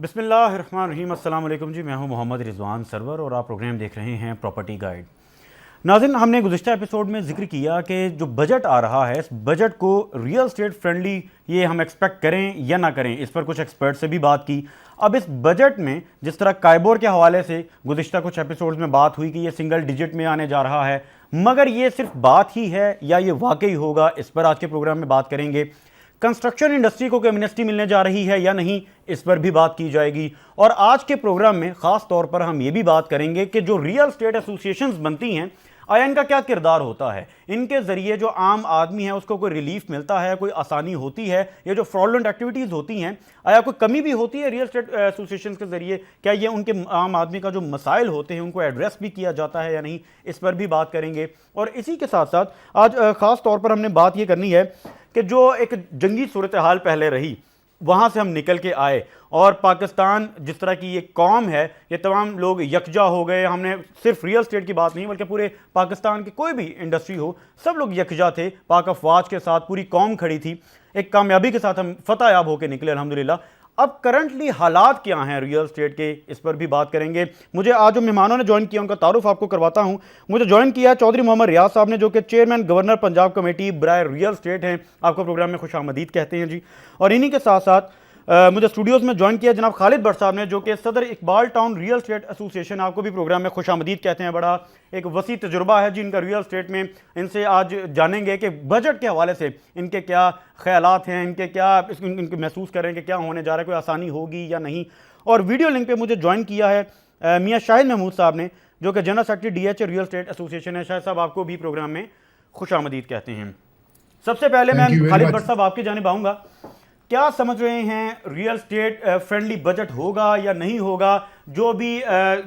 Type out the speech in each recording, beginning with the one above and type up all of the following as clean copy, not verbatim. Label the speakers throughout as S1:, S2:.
S1: बिस्मिल्लाहिर्रहमानिर्रहीम। अस्सलाम वालेकुम जी, मैं हूं मोहम्मद रिजवान सरवर और आप प्रोग्राम देख रहे हैं प्रॉपर्टी गाइड। नाज़रीन, हमने गुज़िश्ता एपिसोड में जिक्र किया कि जो बजट आ रहा है, इस बजट को रियल स्टेट फ्रेंडली ये हम एक्सपेक्ट करें या ना करें, इस पर कुछ एक्सपर्ट से भी बात की। अब इस बजट में जिस तरह काइबोर के हवाले से गुज़िश्ता कुछ एपिसोड्स में बात हुई कि ये सिंगल डिजिट में आने जा रहा है, मगर ये सिर्फ बात ही है या ये वाकई होगा, इस पर आज के प्रोग्राम में बात करेंगे। कंस्ट्रक्शन इंडस्ट्री को एमनेस्टी मिलने जा रही है या नहीं, इस पर भी बात की जाएगी। और आज के प्रोग्राम में खास तौर पर हम ये भी बात करेंगे कि जो रियल स्टेट एसोसिएशंस बनती हैं, आया इनका क्या किरदार होता है, इनके जरिए जो आम आदमी है उसको कोई रिलीफ मिलता है, कोई आसानी होती है, ये जो फ्रॉडलेंट एक्टिविटीज़ होती हैं, आया कोई कमी भी होती है रियल स्टेट एसोसिएशन के जरिए, क्या ये उनके आम आदमी का जो मसाइल होते हैं उनको एड्रेस भी किया जाता है या नहीं, इस पर भी बात करेंगे। और इसी के साथ साथ आज ख़ास तौर पर हमने बात ये करनी है कि जो एक जंगी सूरत हाल पहले रही, वहाँ से हम निकल के आए और पाकिस्तान जिस तरह की ये कौम है, ये तमाम लोग यकजा हो गए। हमने सिर्फ रियल स्टेट की बात नहीं बल्कि पूरे पाकिस्तान की कोई भी इंडस्ट्री हो, सब लोग यकजा थे, पाक अफवाज के साथ पूरी कौम खड़ी थी, एक कामयाबी के साथ हम फतह याब होकर निकले अल्हम्दुलिल्लाह। अब करंटली हालात क्या हैं रियल स्टेट के, इस पर भी बात करेंगे। मुझे आज जो मेहमानों ने ज्वाइन किया उनका तारुफ आपको करवाता हूं। मुझे ज्वाइन किया चौधरी मोहम्मद रियाज साहब ने, जो कि चेयरमैन गवर्नर पंजाब कमेटी बराए रियल स्टेट हैं। आपको प्रोग्राम में खुशामदीद कहते हैं जी। और इन्हीं के साथ साथ मुझे स्टूडियोज़ में ज्वाइन किया जनाब खालिद भट्ट साहब ने, जो कि सदर Iqbal town real estate association, आपको भी प्रोग्राम में खुशामदीद कहते हैं। बड़ा एक वसी तजुर्बा है जी इनका रियल स्टेट में। इनसे आज जानेंगे कि बजट के हवाले से इनके क्या ख्यालात हैं, इनके क्या इनके महसूस करें कि क्या होने जा रहा है, कोई आसानी होगी या नहीं। और वीडियो लिंक पर मुझे ज्वाइन किया है मियाँ शाहिद महमूद साहब ने, जो कि general secretary DH real estate association है। शाहिद साहब, आपको भी प्रोग्राम में खुशामदीद कहते हैं। सबसे पहले मैं खालिद भट्ट साहब आपकी जानिब आऊँगा, क्या समझ रहे हैं रियल स्टेट फ्रेंडली बजट होगा या नहीं होगा? जो भी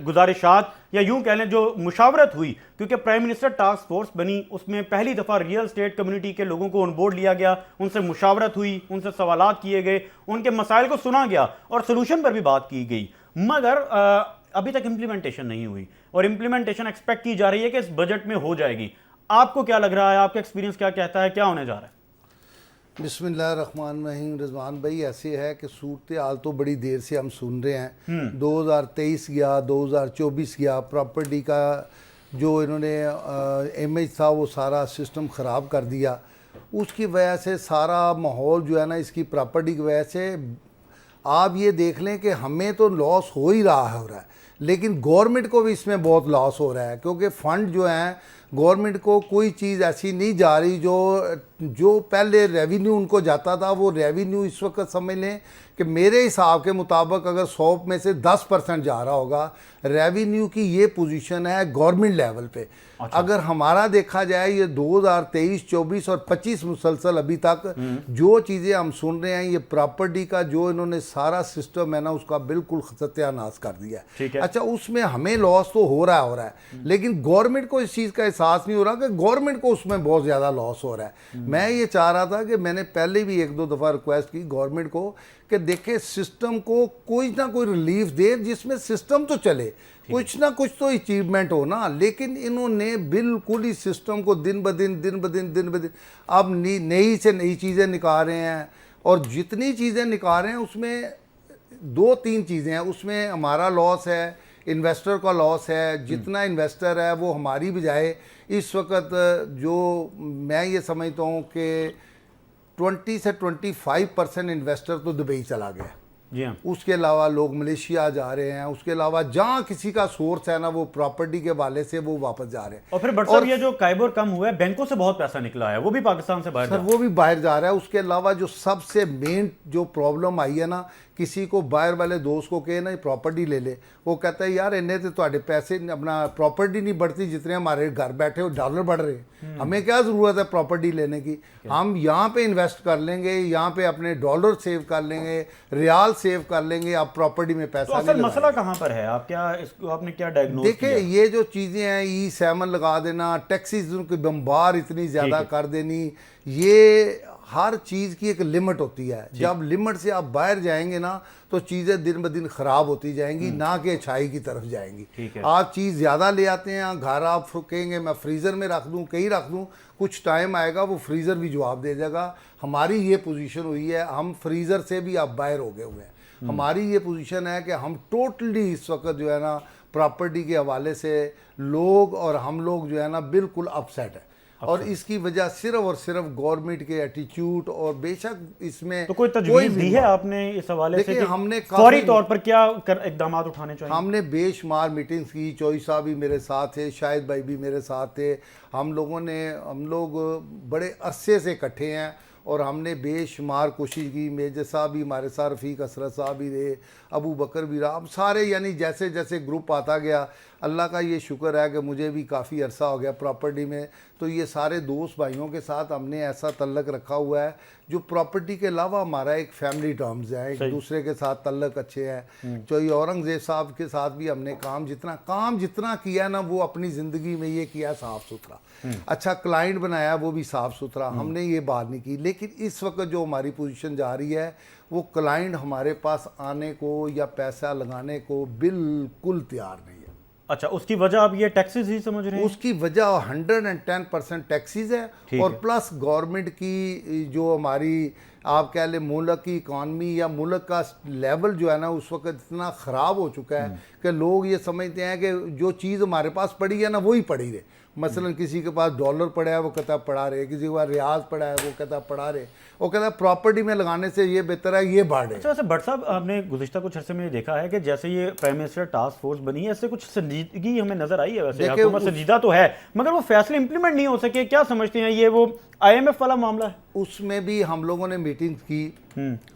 S1: गुजारिशात या यूं कह लें जो मुशावरत हुई, क्योंकि प्राइम मिनिस्टर टास्क फोर्स बनी, उसमें पहली दफ़ा रियल स्टेट कम्युनिटी के लोगों को ऑन बोर्ड लिया गया, उनसे मुशावरत हुई, उनसे सवालात किए गए, उनके मसाइल को सुना गया और सोल्यूशन पर भी बात की गई, मगर अभी तक इम्प्लीमेंटेशन नहीं हुई और इम्प्लीमेंटेशन एक्सपेक्ट की जा रही है कि इस बजट में हो जाएगी। आपको क्या लग रहा है, आपका एक्सपीरियंस क्या कहता है, क्या होने जा रहा है?
S2: बिस्मिल्लाहिर्रहमानिर्रहीम। रिजवान भाई, ऐसे है कि सूरत हाल तो बड़ी देर से हम सुन रहे हैं। 2023 गया, 2024 गया, प्रॉपर्टी का जो इन्होंने इमेज था वो सारा सिस्टम ख़राब कर दिया। उसकी वजह से सारा माहौल जो है ना, इसकी प्रॉपर्टी की वजह से आप ये देख लें कि हमें तो लॉस हो ही रहा है, लेकिन गवर्नमेंट को भी इसमें बहुत लॉस हो रहा है, क्योंकि फ़ंड जो हैं गवर्नमेंट को कोई चीज़ ऐसी नहीं जा रही जो पहले रेवेन्यू उनको जाता था, वो रेवेन्यू इस वक्त समझ लें कि मेरे हिसाब के मुताबिक अगर 100 में से 10% जा रहा होगा रेवेन्यू की, ये पोजीशन है गवर्नमेंट लेवल पे। अच्छा। अगर हमारा देखा जाए ये 2023, 24 और 25 मुसलसल अभी तक जो चीज़ें हम सुन रहे हैं, ये प्रॉपर्टी का जो इन्होंने सारा सिस्टम है ना, उसका बिल्कुल सत्यानाश कर दिया है। अच्छा, उसमें हमें लॉस तो हो रहा है, लेकिन गवर्नमेंट को इस चीज़ का एहसास नहीं हो रहा कि गवर्नमेंट को उसमें बहुत ज़्यादा लॉस हो रहा है। मैं ये चाह रहा था कि मैंने पहले भी 1-2 दफ़ा रिक्वेस्ट की गवर्नमेंट को कि देखे सिस्टम को कोई ना कोई रिलीफ दे, जिसमें सिस्टम तो चले, कुछ ना कुछ तो अचीवमेंट हो ना। लेकिन इन्होंने बिल्कुल ही सिस्टम को दिन ब दिन अब नई से नई चीज़ें निकाल रहे हैं, और जितनी चीज़ें निकाल रहे हैं उसमें 2-3 चीज़ें हैं। उसमें हमारा लॉस है, इन्वेस्टर का लॉस है। जितना इन्वेस्टर है वो हमारी बजाय इस वक्त जो मैं ये समझता हूँ कि 20 से 25% इन्वेस्टर तो दुबई चला गया।
S1: जी हाँ।
S2: उसके अलावा लोग मलेशिया जा रहे हैं, उसके अलावा जहाँ किसी का सोर्स है ना वो प्रॉपर्टी के वाले से वो वापस जा रहे हैं।
S1: और फिर बट साहब, ये जो काइबोर कम हुआ है, बैंकों से बहुत पैसा निकला है, वो भी पाकिस्तान से बाहर,
S2: वो भी बाहर जा रहा है। उसके अलावा जो सबसे मेन जो प्रॉब्लम आई है ना, किसी को बाहर वाले दोस्त को कहे ना प्रॉपर्टी ले ले, वो कहता है यार इन्हें तो ਤੁਹਾਡੇ पैसे अपना प्रॉपर्टी नहीं बढ़ती जितने हमारे घर बैठे हो डॉलर बढ़ रहे हैं, हमें क्या ज़रूरत है प्रॉपर्टी लेने की? हम यहाँ पे इन्वेस्ट कर लेंगे, यहाँ पे अपने डॉलर सेव कर लेंगे, रियाल सेव कर लेंगे, आप प्रॉपर्टी में पैसा
S1: तो असल मसला कहाँ पर है? आप क्या इसको आपने क्या डायग्नोज किया?
S2: देखिए, ये जो चीज़ें हैं, E7 लगा देना, टैक्सीज उनकी बम्बार इतनी ज़्यादा कर देनी, ये हर चीज़ की एक लिमिट होती है। जब लिमिट से आप बाहर जाएंगे ना तो चीज़ें दिन ब दिन ख़राब होती जाएंगी, ना कि अच्छाई की तरफ जाएंगी। आप चीज़ ज़्यादा ले आते हैं, घर आप कहेंगे मैं फ्रीज़र में रख दूँ, कहीं रख दूँ, कुछ टाइम आएगा वो फ्रीज़र भी जवाब दे देगा। हमारी ये पोजीशन हुई है, हम फ्रीज़र से भी अब बाहर हो गए हुए हैं। हमारी ये पोजीशन है कि हम टोटली इस वक्त जो है ना प्रॉपर्टी के हवाले से लोग और हम लोग जो है ना बिल्कुल अपसेट है, और इसकी वजह सिर्फ और सिर्फ गवर्नमेंट के एटीट्यूड, और बेशक इसमें
S1: तो कोई तजवीज़ दी है आपने इस हवाले से कि
S2: हमने
S1: फौरी तौर पर क्या इकदाम उठाने चाहिए?
S2: हमने बेशुमार मीटिंग्स की, चौधरी साहब भी मेरे साथ थे, शाहिद भाई भी मेरे साथ थे, हम लोग बड़े अरसे से इकट्ठे हैं और हमने बेशुमार कोशिश की। मेजर साहब भी हमारे साथ, रफ़ीक असरत साहब भी रहे, अबू बकर भी रहा, अब सारे यानी जैसे जैसे ग्रुप आता गया, अल्लाह का ये शुक्र है कि मुझे भी काफ़ी अरसा हो गया प्रॉपर्टी में, तो ये सारे दोस्त भाइयों के साथ हमने ऐसा तल्लक रखा हुआ है जो प्रॉपर्टी के अलावा हमारा एक फैमिली टर्म्स है, एक दूसरे के साथ तल्लक अच्छे हैं। तो ये औरंगज़ेब साहब के साथ भी हमने काम जितना किया ना वो अपनी ज़िंदगी में ये किया साफ़ सुथरा, अच्छा क्लाइंट बनाया वो भी साफ़ सुथरा, हमने ये बात नहीं की। लेकिन इस वक्त जो हमारी पोजीशन जा रही है वो क्लाइंट हमारे पास आने को या पैसा लगाने को बिल्कुल तैयार नहीं है।
S1: अच्छा, उसकी वजह आप ये टैक्सेस ही समझ रहे हैं?
S2: उसकी वजह 110% टैक्सेस है, और प्लस गवर्नमेंट की जो हमारी आप कह लें मुल्क की इकॉनमी या मुल्क का लेवल जो है ना उस वक्त इतना ख़राब हो चुका है कि लोग ये समझते हैं कि जो चीज़ हमारे पास पड़ी है ना वही पड़ी रहे। मसलन किसी के पास डॉलर पड़ा है वो कहता पड़ा रहे, किसी के पास रियाज पड़ा है वो कहता पड़ा रहे, वो कहता प्रॉपर्टी में लगाने से ये बेहतर है ये बढ़े।
S1: अच्छा, वैसे भट्ट साहब, आपने गुज़िश्ता कुछ अर्से में देखा है कि जैसे ये प्राइम मिनिस्टर टास्क फोर्स बनी है, इससे कुछ संजीदगी हमें नजर आई है? वैसे हुकूमत संजीदा तो है मगर वो फैसले इंप्लीमेंट नहीं हो सके, क्या समझते हैं? ये वो IMF वाला मामला है?
S2: उसमें भी हम लोगों ने मीटिंग की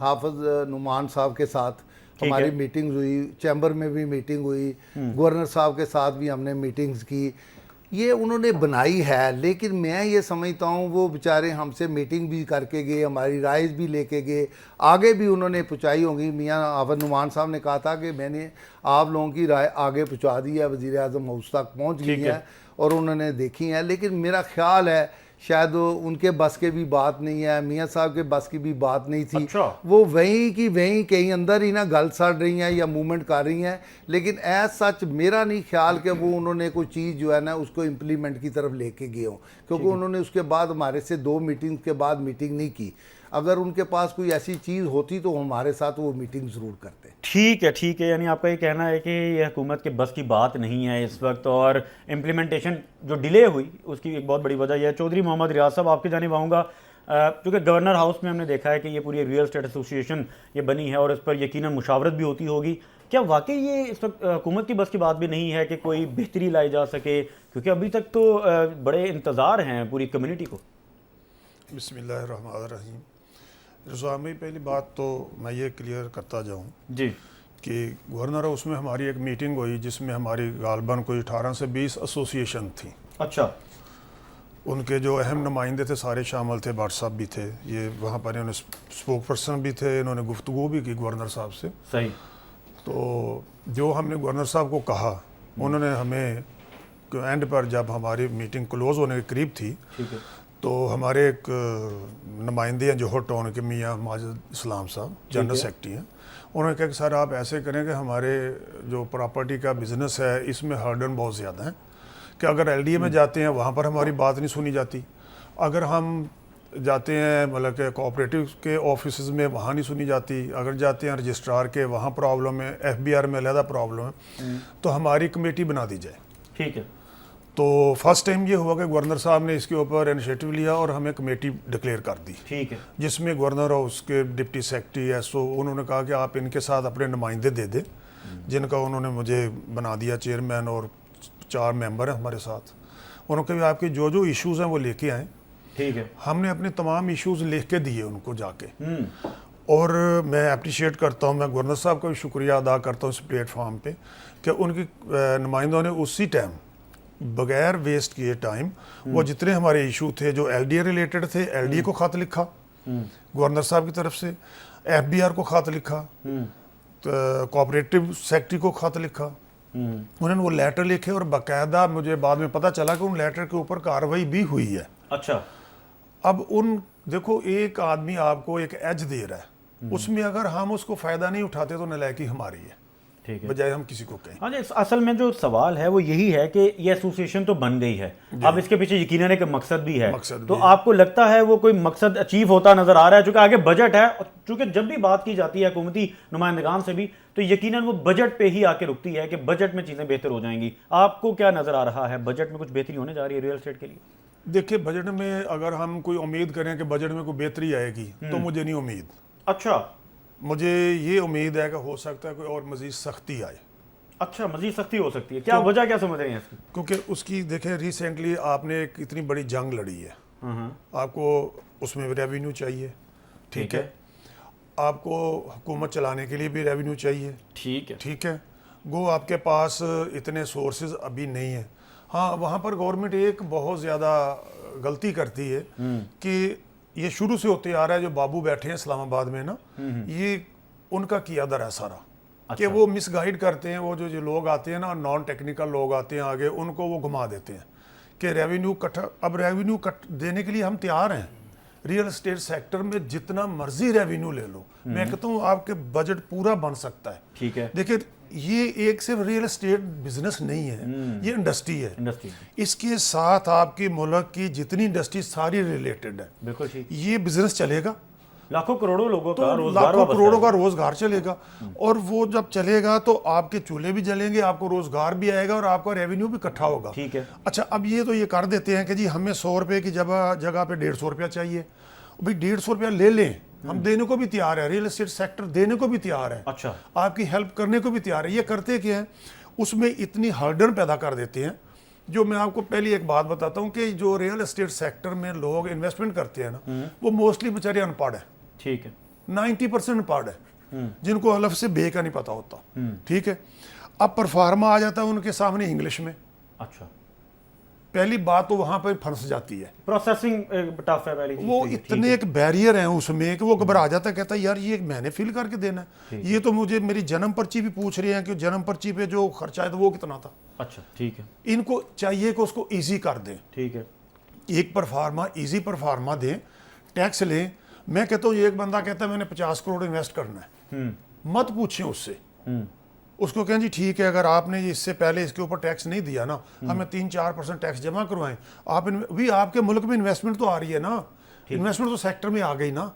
S2: हाफिज नुमान साहब के साथ, हमारी मीटिंग हुई, चैम्बर में भी मीटिंग हुई, गवर्नर साहब के साथ भी हमने मीटिंग्स की, ये उन्होंने बनाई है। लेकिन मैं ये समझता हूँ वो बेचारे हमसे मीटिंग भी करके गए, हमारी राय भी लेके गए, आगे भी उन्होंने पहुँचाई होंगी। मियाँ हाफिज नुमान साहब ने कहा था कि मैंने आप लोगों की राय आगे पहुँचा दी है, वज़ीर आज़म हाउस तक पहुँच गई है और उन्होंने देखी है। लेकिन मेरा ख्याल है शायद उनके बस के भी बात नहीं है, मियाँ साहब के बस की भी बात नहीं थी।
S1: अच्छा।
S2: वो वहीं की वहीं कहीं अंदर ही ना गल सड़ रही हैं या मूवमेंट कर रही हैं, लेकिन एज सच मेरा नहीं ख्याल कि वो उन्होंने कोई चीज़ जो है ना उसको इम्प्लीमेंट की तरफ लेके गए हों, क्योंकि उन्होंने उसके बाद हमारे से 2 मीटिंग के बाद मीटिंग नहीं की। अगर उनके पास कोई ऐसी चीज़ होती तो हमारे साथ वो मीटिंग ज़रूर करते।
S1: ठीक है, यानी आपका ये कहना है कि ये हुकूमत के बस की बात नहीं है इस वक्त, और इम्प्लीमेंटेशन जो डिले हुई उसकी एक बहुत बड़ी वजह यह है। चौधरी मोहम्मद रियाज साहब, आपकी जानिब आऊँगा, क्योंकि गवर्नर हाउस में हमने देखा है कि ये पूरी रियल एस्टेट एसोसिएशन ये बनी है और इस पर यकीनन मुशावरत भी होती होगी। क्या वाकई ये इस वक्त हुकूमत की बस की बात भी नहीं है कि कोई बेहतरी लाई जा सके, क्योंकि अभी तक तो बड़े इंतज़ार हैं पूरी कम्युनिटी को?
S3: बिस्मिल्लाहिर्रहमानिर्रहीम। रज़ा में पहली बात तो मैं ये क्लियर करता जाऊँ
S1: जी
S3: कि गवर्नर हाउस में हमारी एक मीटिंग हुई जिसमें हमारी गालबन कोई 18 से 20 एसोसिएशन थी।
S1: अच्छा।
S3: उनके जो अहम नुमाइंदे थे सारे शामिल थे, भट्ट साहब भी थे, ये वहाँ पर इन्होंने स्पोक पर्सन भी थे, इन्होंने गुफ्तगू भी की गवर्नर साहब से।
S1: सही।
S3: तो जो हमने गवर्नर साहब को कहा, उन्होंने हमें एंड पर जब हमारी मीटिंग क्लोज़ होने के करीब थी,
S1: ठीक है,
S3: तो हमारे एक नुमाइंदे हैं जोहर टाउन के, मियाँ माजिद इस्लाम साहब, जनरल सेक्रेटरी हैं, उन्होंने कहा कि सर आप ऐसे करें कि हमारे जो प्रॉपर्टी का बिज़नेस है इसमें हर्डन बहुत ज़्यादा है कि अगर LDA में जाते हैं वहाँ पर हमारी बात नहीं सुनी जाती, अगर हम जाते हैं मतलब कि कोऑपरेटिव के ऑफिस में वहाँ नहीं सुनी जाती, अगर जाते हैं रजिस्ट्रार के वहाँ प्रॉब्लम है, FBR में अलहदा प्रॉब्लम है, तो हमारी कमेटी बना दी जाए।
S1: ठीक है।
S3: तो फर्स्ट टाइम ये हुआ कि गवर्नर साहब ने इसके ऊपर इनिशिएटिव लिया और हमें कमेटी डिक्लेयर कर दी।
S1: ठीक है।
S3: जिसमें गवर्नर हाउस के डिप्टी सेक्रेटरी SO उन्होंने कहा कि आप इनके साथ अपने नुमाइंदे दे दें, जिनका उन्होंने मुझे बना दिया चेयरमैन, और 4 मेंबर हैं हमारे साथ। उन्होंने कहा आपके जो जो इश्यूज़ हैं वो लेके आएँ।
S1: ठीक है।
S3: हमने अपने तमाम इश्यूज़ लिख के दिए उनको जाके, और मैं अप्रिशिएट करता हूँ, मैं गवर्नर साहब का भी शुक्रिया अदा करता हूँ इस प्लेटफॉर्म पे कि उनकी नुमाइंदों ने उसी टाइम बगैर वेस्ट किए टाइम वो जितने हमारे इशू थे जो LDA रिलेटेड थे, LDA को खत लिखा गवर्नर साहब की तरफ से, FBR को खत लिखा, कोऑपरेटिव सेक्रेटरी को खत लिखा, उन्होंने वो लेटर लिखे और बाकायदा मुझे बाद में पता चला कि उन लेटर के ऊपर कार्रवाई भी हुई है।
S1: अच्छा।
S3: अब उन देखो एक आदमी आपको एक एज दे रहा है, उसमें अगर हम उसको फ़ायदा नहीं उठाते तो नालायकी हमारी है।
S1: ठीक है।
S3: बजाय हम किसी को कहें।
S1: हाँ जी, असल में जो सवाल है वो यही है कि ये एसोसिएशन तो बन गई है, अब इसके पीछे यकीनन एक मकसद भी है, तो आपको लगता है वो कोई मकसद अचीव होता नजर आ रहा है? चूंकि आगे बजट है, और चूंकि जब भी बात की जाती है हुकूमती नुमाइंदगान से भी, तो यकीनन वो बजट पे ही आके रुकती है कि बजट में चीजें बेहतर हो जाएंगी। आपको क्या नजर आ रहा है, बजट में कुछ बेहतरी होने जा रही है रियल एस्टेट के लिए?
S3: देखिए, बजट में अगर हम कोई उम्मीद करें कि बजट में कोई बेहतरी आएगी तो मुझे नहीं उम्मीद।
S1: अच्छा,
S3: मुझे ये उम्मीद है कि हो सकता है कोई और मजीद सख्ती आए।
S1: अच्छा, मजीद सख्ती हो सकती है, क्या वजह क्या समझ रहे हैं इसकी?
S3: क्योंकि उसकी देखें, रिसेंटली आपने एक इतनी बड़ी जंग लड़ी है, आपको उसमें रेवेन्यू चाहिए, ठीक है, आपको हुकूमत चलाने के लिए भी रेवेन्यू चाहिए, ठीक है, गो आपके पास इतने सोर्सेज अभी नहीं है। हाँ, वहाँ पर गवर्नमेंट एक बहुत ज़्यादा गलती करती है कि ये शुरू से होते आ रहा है, जो बाबू बैठे हैं इस्लामाबाद में ना, ये उनका किया दर है सारा। अच्छा। कि वो मिसगाइड करते हैं, वो जो लोग आते हैं ना, नॉन टेक्निकल लोग आते हैं आगे, उनको वो घुमा देते हैं कि रेवेन्यू कट। अब रेवेन्यू कट देने के लिए हम तैयार हैं, रियल एस्टेट सेक्टर में जितना मर्जी रेवेन्यू ले लो, मैं कहता हूँ आपके बजट पूरा बन सकता है।
S1: ठीक है,
S3: देखिए, ये एक सिर्फ रियल एस्टेट बिजनेस नहीं है, ये इंडस्ट्री है। इसके साथ आपकी मुल्क की जितनी इंडस्ट्री सारी रिलेटेड है।
S1: बिल्कुल ठीक।
S3: ये बिजनेस चलेगा,
S1: लाखों करोड़ों लोगों का रोजगार,
S3: लाखों करोड़ों का रोजगार चलेगा, और वो जब चलेगा तो आपके चूल्हे भी जलेंगे, आपको रोजगार भी आएगा और आपका रेवेन्यू भी इकट्ठा होगा।
S1: ठीक है।
S3: अच्छा, अब ये तो ये कर देते हैं कि जी हमें 100 रुपए की जगह पे 150 रुपया चाहिए, भाई 150 रुपया ले लें, हम देने को भी तैयार है, रियल एस्टेट सेक्टर देने को भी तैयार है।
S1: अच्छा,
S3: आपकी हेल्प करने को भी तैयार है। ये करते क्या है, उसमें इतनी हर्डल पैदा कर देते हैं। जो मैं आपको पहली एक बात बताता हूँ कि जो रियल एस्टेट सेक्टर में लोग इन्वेस्टमेंट करते हैं ना, वो मोस्टली बेचारे अनपढ़ है।
S1: ठीक है,
S3: 90% अनपढ़ है, जिनको अलफ से बे का नहीं पता होता। ठीक है, अब परफार्मा आ जाता है उनके सामने इंग्लिश में।
S1: अच्छा,
S3: पहली बात तो वहां पर फंस जाती है,
S1: प्रोसेसिंग टफ है पहली चीज़।
S3: वो इतने एक बैरियर है उसमें कि वो घबरा जाता है, कहता है यार ये मैंने फिल करके देना है, ये तो मुझे मेरी जन्म पर्ची भी पूछ रहे हैं कि जन्म पर्ची पे जो खर्चा है तो वो कितना था।
S1: अच्छा, ठीक है,
S3: इनको चाहिए कि उसको इजी कर दें।
S1: ठीक है,
S3: एक परफार्मा, इजी परफार्मा दें, टैक्स लें। मैं कहता हूँ, एक बंदा कहता है मैंने 50 करोड़ इन्वेस्ट करना है, मत पूछें उससे, उसको कहें जी ठीक है, अगर आपने इससे पहले इसके ऊपर टैक्स नहीं दिया ना, हमें 3-4% टैक्स जमा करवाएं। आप भी आपके मुल्क में इन्वेस्टमेंट तो आ रही है ना, इन्वेस्टमेंट तो सेक्टर में आ गई ना,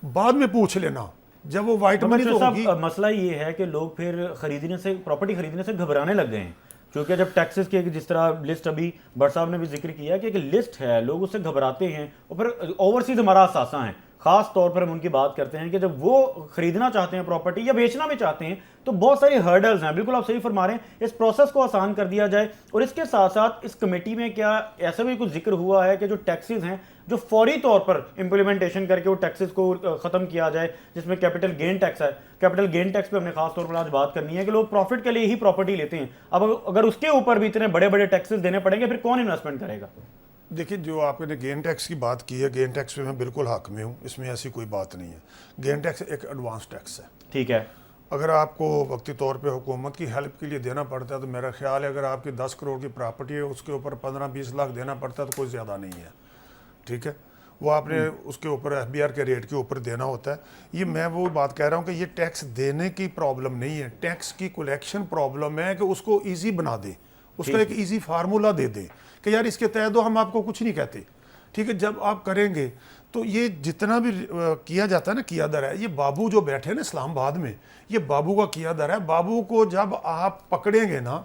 S3: बाद में पूछ लेना जब वो वाइट मनी तो होगी।
S1: मसला ये है कि लोग फिर खरीदने से, प्रॉपर्टी खरीदने से घबराने लग गए हैं, क्योंकि जब टैक्सेस की जिस तरह लिस्ट अभी भट्ट साहब ने भी जिक्र किया कि एक लिस्ट है, लोग उससे घबराते हैं। और फिर ओवरसीज हमारा असासा है, खास तौर पर हम उनकी बात करते हैं कि जब वो खरीदना चाहते हैं प्रॉपर्टी या बेचना भी चाहते हैं, तो बहुत सारी हर्डल्स हैं। बिल्कुल आप सही फरमा रहे हैं, इस प्रोसेस को आसान कर दिया जाए। और इसके साथ साथ इस कमेटी में क्या ऐसा भी कुछ जिक्र हुआ है कि जो टैक्सेस हैं, जो फौरी तौर पर इम्प्लीमेंटेशन करके वो टैक्सेस को खत्म किया जाए, जिसमें कैपिटल गेन टैक्स है। कैपिटल गेन टैक्स पे हमने खास तौर पर आज बात करनी है कि लोग प्रॉफिट के लिए ही प्रॉपर्टी लेते हैं। अब अगर उसके ऊपर भी इतने बड़े बड़े टैक्सेस देने पड़ेंगे, फिर कौन इन्वेस्टमेंट करेगा?
S3: देखिए, जो आपने गेन टैक्स की बात की है, गेन टैक्स पे मैं बिल्कुल हक में हूँ, इसमें ऐसी कोई बात नहीं है। गेन टैक्स एक एडवांस टैक्स है।
S1: ठीक है,
S3: अगर आपको वक्ती तौर पे हुकूमत की हेल्प के लिए देना पड़ता है तो मेरा ख्याल है अगर आपकी 10 करोड़ की प्रॉपर्टी है, उसके ऊपर 15-20 लाख देना पड़ता है तो कोई ज़्यादा नहीं है। ठीक है, वो आपने उसके ऊपर FBR के रेट के ऊपर देना होता है। ये मैं वो बात कह रहा हूँ कि ये टैक्स देने की प्रॉब्लम नहीं है, टैक्स की कलेक्शन प्रॉब्लम है कि उसको ईजी बना दे, उसका एक ईजी फार्मूला दे दे कि यार इसके तहत हम आपको कुछ नहीं कहते। ठीक है, जब आप करेंगे तो ये जितना भी किया जाता है ना, किया दर है, ये बाबू जो बैठे हैं ना इस्लामाबाद में, ये बाबू का किया दर है। बाबू को जब आप पकड़ेंगे ना,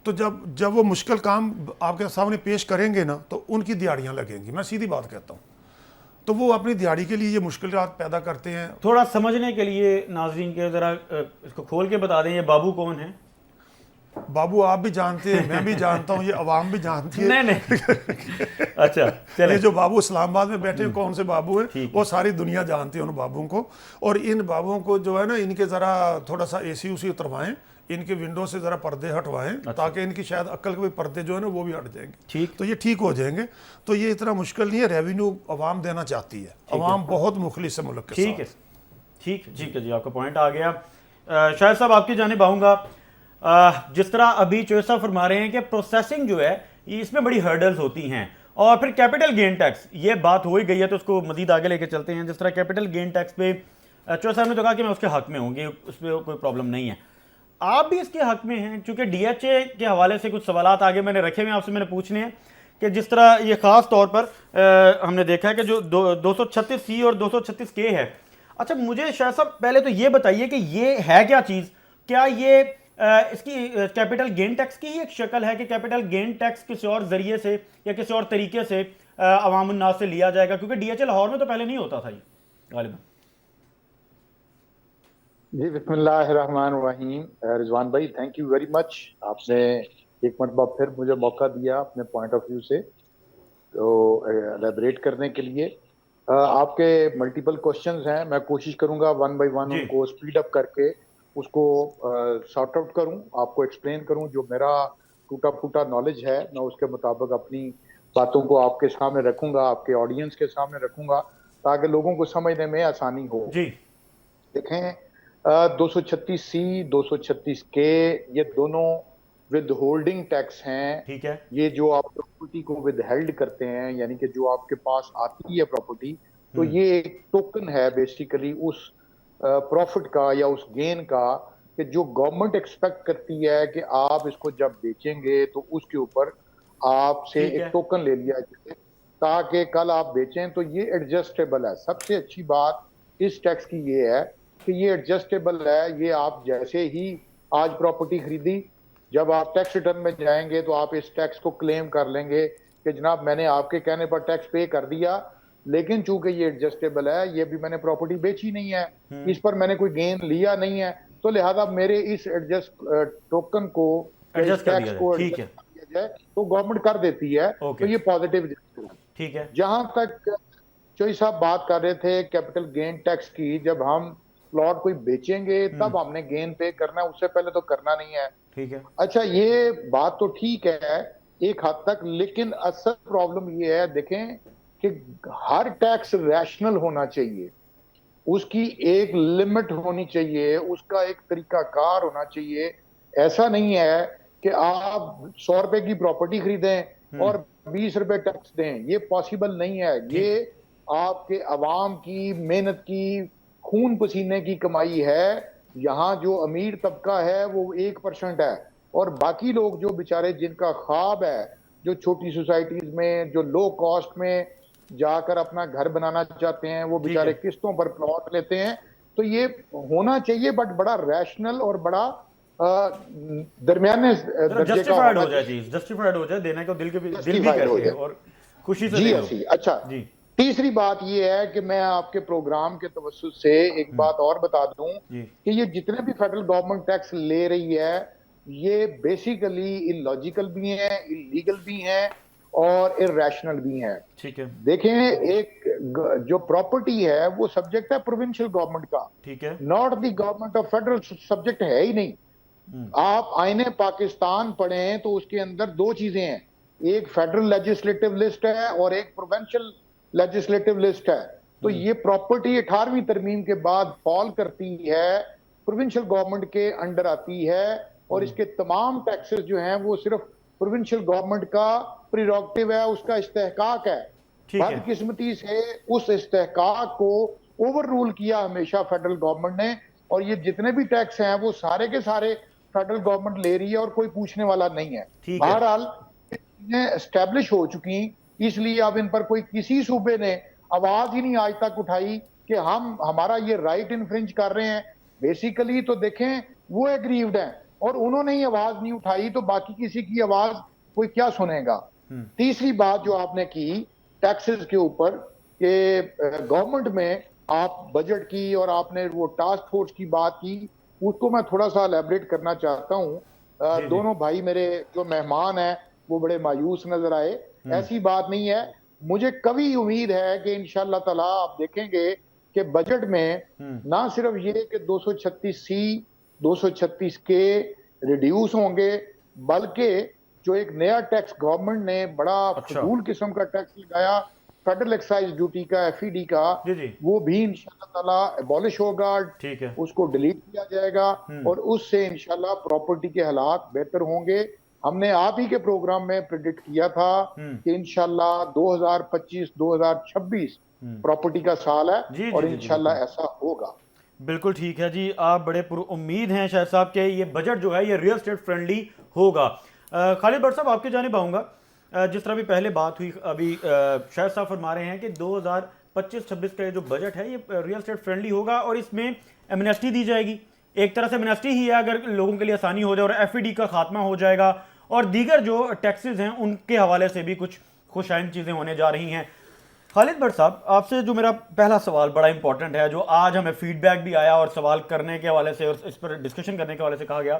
S3: तो जब वो मुश्किल काम आपके सामने पेश करेंगे ना, तो उनकी दिहाड़ियाँ लगेंगी। मैं सीधी बात कहता हूँ, तो वो अपनी दिहाड़ी के लिए ये मुश्किलात पैदा करते हैं।
S1: थोड़ा समझने के लिए नाजरीन के जरा इसको खोल के बता दें, ये बाबू कौन है?
S3: बाबू आप भी जानते हैं, मैं भी जानता हूँ, ये अवाम भी जानती है।
S1: नहीं अच्छा, चले।
S3: ये जो बाबू इस्लामाबाद में बैठे हैं, कौन से बाबू हैं, वो सारी दुनिया जानती है उन बाबुओं को। और इन बाबुओं को जो है ना, इनके ज़रा थोड़ा सा AC उसी उतरवाएं, इनके विंडो से ज़रा पर्दे हटवाएं, ताकि इनकी शायद अक्ल के भी पर्दे जो है ना वो भी हट जाएंगे।
S1: ठीक,
S3: तो ये ठीक हो जाएंगे। तो ये इतना मुश्किल नहीं है, रेवेन्यू अवाम देना चाहती है, अवाम बहुत मुखलिस है मुल्क के साथ।
S1: ठीक है, ठीक है जी, आपका पॉइंट आ गया। शायद साहब आपकी जानिब आऊँगा। जिस तरह अभी चोइस साहब फरमा रहे हैं कि प्रोसेसिंग जो है ये इसमें बड़ी हर्डल्स होती हैं, और फिर कैपिटल गेन टैक्स, ये बात हो ही गई है तो उसको मजीद आगे लेके चलते हैं। जिस तरह कैपिटल गेन टैक्स पे चोइस साहब ने तो कहा कि मैं उसके हक में हूँ, उस पर कोई प्रॉब्लम नहीं है। आप भी इसके हक में हैं, क्योंकि डीएचए के हवाले से कुछ सवालात आगे मैंने रखे हुए आपसे मैंने पूछने हैं कि जिस तरह ये ख़ास तौर पर हमने देखा है कि जो 236C और 236K है। अच्छा, मुझे शायद साहब पहले तो ये बताइए कि ये है क्या चीज़, क्या ये इसकी कैपिटल गेन टैक्स की ही एक शक्ल है कि कैपिटल गेन टैक्स किसी और ज़रिए से या किसी और तरीके से अवाम उन्नास से लिया जाएगा, क्योंकि डीएचए लाहौर में तो पहले नहीं होता था ये गालिबा।
S4: जी बिस्मिल्लाहिर्रहमानिर्रहीम। रिजवान भाई, थैंक यू वेरी मच। आपने एक मरतबा फिर मुझे मौका दिया अपने पॉइंट ऑफ व्यू से तो एलेबरेट करने के लिए। आपके मल्टीपल क्वेश्चंस हैं, मैं कोशिश करूंगा वन बाय वन उनको स्पीड अप करके उसको सॉर्ट आउट करूं, आपको एक्सप्लेन करूं। जो मेरा टूटा फूटा नॉलेज है मैं उसके मुताबिक अपनी बातों को आपके सामने रखूंगा, आपके ऑडियंस के सामने रखूंगा, ताकि लोगों को समझने में आसानी हो।
S1: जी
S4: देखें, 236C 236K ये दोनों विद होल्डिंग टैक्स हैं।
S1: ठीक है।
S4: ये जो आप प्रॉपर्टी को विद हेल्ड करते हैं, यानी कि जो आपके पास आती है प्रॉपर्टी, तो ये एक टोकन है बेसिकली उस प्रॉफिट का या उस गेन का कि जो गवर्नमेंट एक्सपेक्ट करती है कि आप इसको जब बेचेंगे तो उसके ऊपर आपसे एक टोकन ले लिया जाए ताकि कल आप बेचें। तो ये एडजस्टेबल है। सबसे अच्छी बात इस टैक्स की ये है कि ये एडजस्टेबल है। ये आप जैसे ही आज प्रॉपर्टी खरीदी, जब आप टैक्स रिटर्न में जाएंगे तो आप इस टैक्स को क्लेम कर लेंगे कि जनाब मैंने आपके कहने पर टैक्स पे कर दिया, लेकिन चूंकि ये एडजस्टेबल है, ये भी मैंने प्रॉपर्टी बेची नहीं है, इस पर मैंने कोई गेन लिया नहीं है, तो लिहाजा मेरे इस एडजस्ट टोकन को
S1: एडजस्ट कर दिया
S4: को
S1: ठीक है
S4: जाए तो गवर्नमेंट कर देती है। तो ये पॉजिटिव
S1: ठीक है।
S4: जहां तक चोई साहब बात कर रहे थे कैपिटल गेन टैक्स की, जब हम प्लॉट कोई बेचेंगे तब हमने गेन पे करना है, उससे पहले तो करना नहीं है।
S1: ठीक है।
S4: अच्छा, ये बात तो ठीक है एक हद तक, लेकिन असल प्रॉब्लम ये है, देखें कि हर टैक्स रैशनल होना चाहिए, उसकी एक लिमिट होनी चाहिए, उसका एक तरीकाकार होना चाहिए। ऐसा नहीं है कि आप 100 रुपए की प्रॉपर्टी खरीदें और 20 रुपए टैक्स दें, ये पॉसिबल नहीं है। ये आपके अवाम की मेहनत की, खून पसीने की कमाई है। यहाँ जो अमीर तबका है वो 1% है, और बाकी लोग जो बेचारे जिनका ख्वाब है, जो छोटी सोसाइटीज में, जो लो कॉस्ट में जाकर अपना घर बनाना चाहते हैं, वो बेचारे किस्तों पर प्लॉट लेते हैं। तो ये होना चाहिए, बट बड़ा रैशनल और बड़ा दरमियाने
S1: जस्टिफाइड हो जाए चीज, जस्टिफाइड हो जाए, देने को दिल भी कहते हैं और खुशी से
S4: जी अच्छी। अच्छा
S1: जी,
S4: तीसरी बात ये है कि मैं आपके प्रोग्राम के तवज्जुह से एक बात और बता दूं कि ये जितने भी फेडरल गवर्नमेंट टैक्स ले रही है, ये बेसिकली इलॉजिकल भी हैं, इलीगल भी हैं और इरैशनल भी हैं। ठीक है। देखें, एक जो प्रॉपर्टी है वो सब्जेक्ट है प्रोविंशियल गवर्नमेंट का, ठीक है, not the government of federal. Subject है ही नहीं। आप आईने पाकिस्तान पढ़ें तो उसके अंदर दो चीजें हैं, एक फेडरल लेजिस्लेटिव लिस्ट है और एक प्रोविंशियल लेजिस्लेटिव लिस्ट है। तो ये प्रॉपर्टी 18वीं तरमीम के बाद फॉल करती है, प्रोविंशियल गवर्नमेंट के अंडर आती है, और इसके तमाम टैक्सेस जो हैं वो सिर्फ प्रोविंशियल गवर्नमेंट का प्रीरोगेटिव है, उसका इस्तेहकाक है। बदकिस्मती से उस इस्तेहकाक को ओवर रूल किया हमेशा फेडरल गवर्नमेंट ने, और ये जितने भी टैक्स हैं वो सारे के सारे फेडरल गवर्नमेंट ले रही है और कोई पूछने वाला नहीं है। बहरहाल एस्टेब्लिश हो चुकी, इसलिए अब इन पर कोई किसी सूबे ने आवाज ही नहीं आज तक उठाई कि हम हमारा ये राइट इन्फ्रिंज कर रहे हैं। बेसिकली तो देखें, वो एग्रीव्ड हैं और उन्होंने ही आवाज नहीं उठाई, तो बाकी किसी की आवाज कोई क्या सुनेगा। तीसरी बात जो आपने की टैक्सेस के ऊपर कि गवर्नमेंट में आप बजट की और आपने वो टास्क फोर्स की बात की, उसको मैं थोड़ा सा एलैबोरेट करना चाहता हूँ। दोनों भाई मेरे जो मेहमान हैं वो बड़े मायूस नजर आए। ऐसी बात नहीं है, मुझे कभी उम्मीद है कि इंशाअल्लाह ताला आप देखेंगे कि बजट में ना सिर्फ ये कि 236C 236K रिड्यूस होंगे, बल्कि जो एक नया टैक्स गवर्नमेंट ने बड़ा फजूल किस्म का टैक्स लगाया, फेडरल एक्साइज ड्यूटी का, FED का, वो भी इंशाअल्लाह ताला एबॉलिश होगा, ठीक है, उसको डिलीट किया जाएगा और उससे इंशाअल्लाह प्रॉपर्टी के हालात बेहतर होंगे। हमने आप ही के प्रोग्राम में प्रेडिक्ट किया था कि इंशाअल्लाह 2025-2026 प्रॉपर्टी का साल है और इंशाअल्लाह ऐसा होगा।
S1: बिल्कुल ठीक है जी, आप बड़े उम्मीद हैं शायद साहब के ये बजट जो है ये रियल स्टेट फ्रेंडली होगा। खालिद भट्ट साहब आपके जानिब आऊँगा। जिस तरह भी पहले बात हुई, अभी शायद साहब फरमा रहे हैं कि 2025-26 का ये जो बजट है ये रियल स्टेट फ्रेंडली होगा और इसमें एमनेस्टी दी जाएगी। एक तरह से एमनेस्टी ही है, अगर लोगों के लिए आसानी हो जाए, और एफईडी का खात्मा हो जाएगा और दीगर जो टैक्सेस हैं उनके हवाले से भी कुछ खुशाइन चीज़ें होने जा रही हैं। खालिद भट्ट साहब, आपसे जो मेरा पहला सवाल बड़ा इंपॉर्टेंट है, जो आज हमें फीडबैक भी आया और सवाल करने के हवाले से और इस पर डिस्कशन करने के हवाले से कहा गया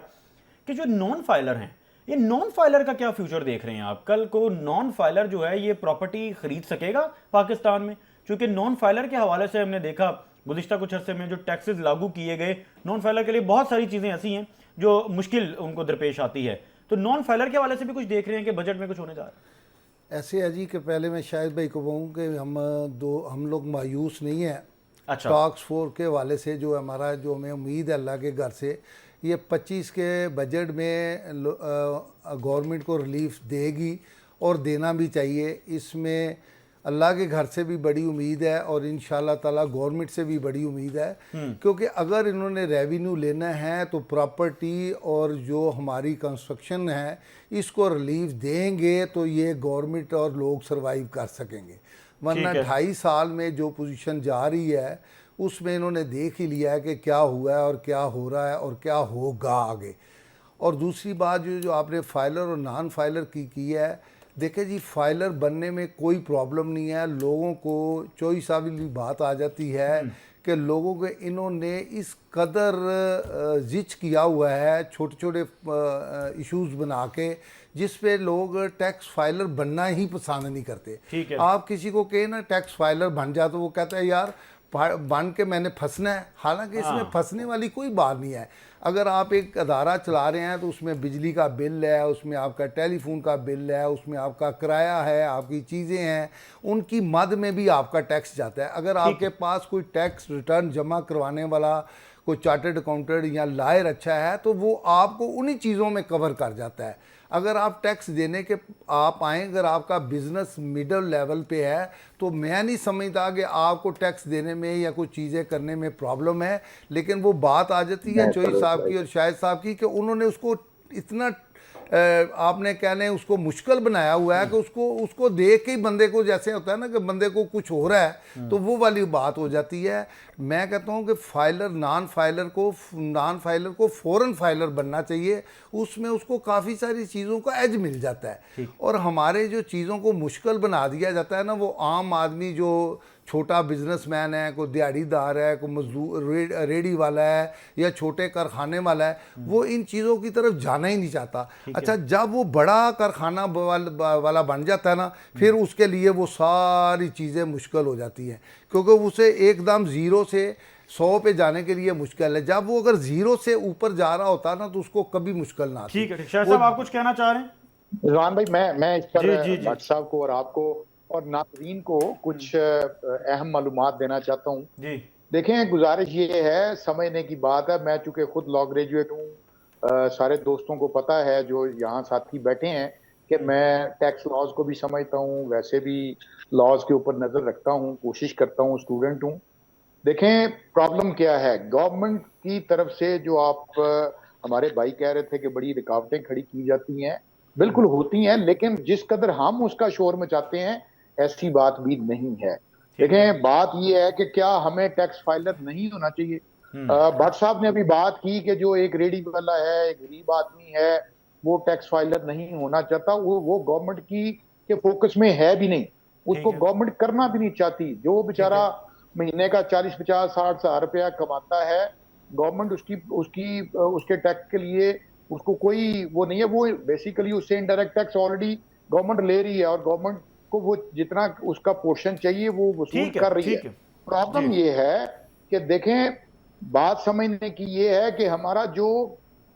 S1: कि जो नॉन फाइलर हैं, ये नॉन फाइलर का क्या फ्यूचर देख रहे हैं आप? कल को नॉन फाइलर जो है ये प्रॉपर्टी खरीद सकेगा पाकिस्तान में? क्योंकि नॉन फाइलर के हवाले से हमने देखा गुज़िश्ता कुछ अरसे में जो टैक्सेस लागू किए गए, नॉन फाइलर के लिए बहुत सारी चीज़ें ऐसी हैं जो मुश्किल उनको दरपेश आती है। तो नॉन फाइलर के हवाले से भी कुछ देख रहे हैं कि बजट में कुछ होने जा रहा है?
S2: ऐसे है जी कि पहले मैं शायद भाई को कहूँ कि हम लोग मायूस नहीं हैं।
S1: अच्छा,
S2: टॉक्स फोर के हवाले से जो हमारा, जो हमें उम्मीद है अल्लाह के घर से, ये 25 के बजट में गवर्नमेंट को रिलीफ देगी और देना भी चाहिए। इसमें अल्लाह के घर से भी बड़ी उम्मीद है और इंशाल्लाह ताला गवर्नमेंट से भी बड़ी उम्मीद है, क्योंकि अगर इन्होंने रेवेन्यू लेना है तो प्रॉपर्टी और जो हमारी कंस्ट्रक्शन है इसको रिलीफ देंगे तो ये गवर्नमेंट और लोग सरवाइव कर सकेंगे। वरना 2.5 साल में जो पोजीशन जा रही है उसमें इन्होंने देख ही लिया है कि क्या हुआ है और क्या हो रहा है और क्या होगा आगे। और दूसरी बात जो आपने फाइलर और नॉन फाइलर की है, देखें जी, फाइलर बनने में कोई प्रॉब्लम नहीं है। लोगों को चॉइस वाली बात आ जाती है कि लोगों के इन्होंने इस कदर जिच किया हुआ है छोटे छोटे इश्यूज बना के, जिस पे लोग टैक्स फाइलर बनना ही पसंद नहीं करते।
S1: ठीक है।
S2: आप किसी को कहे ना टैक्स फाइलर बन जा तो वो कहता है यार बन के मैंने फंसना है। हालांकि इसमें फंसने वाली कोई बात नहीं है। अगर आप एक अदारा चला रहे हैं तो उसमें बिजली का बिल है, उसमें आपका टेलीफोन का बिल है, उसमें आपका किराया है, आपकी चीज़ें हैं, उनकी मद में भी आपका टैक्स जाता है। अगर आपके पास कोई टैक्स रिटर्न जमा करवाने वाला कोई चार्टर्ड अकाउंटेंट या लायर अच्छा है तो वो आपको उन्हीं चीज़ों में कवर कर जाता है। अगर आप टैक्स देने के आप आएँ, अगर आपका बिज़नेस मिडिल लेवल पे है तो मैं नहीं समझता कि आपको टैक्स देने में या कुछ चीज़ें करने में प्रॉब्लम है। लेकिन वो बात आ जाती है चोई साहब की और शाहिद साहब की कि उन्होंने उसको इतना आपने कहने उसको मुश्किल बनाया हुआ है कि उसको देख के ही बंदे को, जैसे होता है ना कि बंदे को कुछ हो रहा है तो वो वाली बात हो जाती है। मैं कहता हूँ कि नॉन फाइलर को फ़ौरन फाइलर बनना चाहिए। उसमें उसको काफ़ी सारी चीज़ों का एज मिल जाता है। और हमारे जो चीज़ों को मुश्किल बना दिया जाता है ना, वो आम आदमी जो छोटा बिजनेसमैन है, कोई दिहाड़ीदार है, कोई मजदूर रेडी वाला है या छोटे कारखाने वाला है, वो इन चीज़ों की तरफ जाना ही नहीं चाहता। अच्छा, जब वो बड़ा कारखाना वाला बन जाता है ना, फिर उसके लिए वो सारी चीज़ें मुश्किल हो जाती हैं, क्योंकि उसे एकदम ज़ीरो से 100 पे जाने के लिए मुश्किल है। जब वो अगर 0 से ऊपर जा रहा होता ना तो उसको कभी मुश्किल ना आती।
S1: ठीक है। शाह साहब, आप कुछ कहना चाह रहे हैं?
S4: रिजवान भाई, मैं इस पर भट्ट साहब को और आपको और नाज़रीन को कुछ अहम मालूमात देना चाहता हूँ।
S1: जी
S4: देखें, गुजारिश ये है, समझने की बात है, मैं चूंकि खुद लॉ ग्रेजुएट हूँ, सारे दोस्तों को पता है जो यहाँ साथी बैठे हैं कि मैं टैक्स लॉज को भी समझता हूँ, वैसे भी लॉज के ऊपर नज़र रखता हूँ, कोशिश करता हूँ, स्टूडेंट हूँ। देखें प्रॉब्लम क्या है, गवर्नमेंट की तरफ से जो आप हमारे भाई कह रहे थे कि बड़ी रुकावटें खड़ी की जाती हैं, बिल्कुल होती हैं, लेकिन जिस कदर हम उसका शोर मचाते हैं ऐसी बात भी नहीं है। देखें, बात यह है कि क्या हमें टैक्स फाइलर नहीं होना चाहिए। भट्ट साहब ने अभी बात की कि जो एक रेडी वाला है, एक गरीब आदमी है, वो टैक्स फाइलर नहीं होना चाहता, वो गवर्नमेंट की के फोकस में है भी नहीं, उसको गवर्नमेंट करना भी नहीं चाहती। जो बेचारा महीने का 40-50-60 हज़ार रुपया कमाता है, गवर्नमेंट उसके टैक्स के लिए उसको कोई वो नहीं है। वो बेसिकली उससे इनडायरेक्ट टैक्स ऑलरेडी गवर्नमेंट ले रही है और गवर्नमेंट को वो जितना उसका पोर्शन चाहिए वो वसूल कर रही है। प्रॉब्लम ये है कि देखें, बात समझने की ये है कि हमारा जो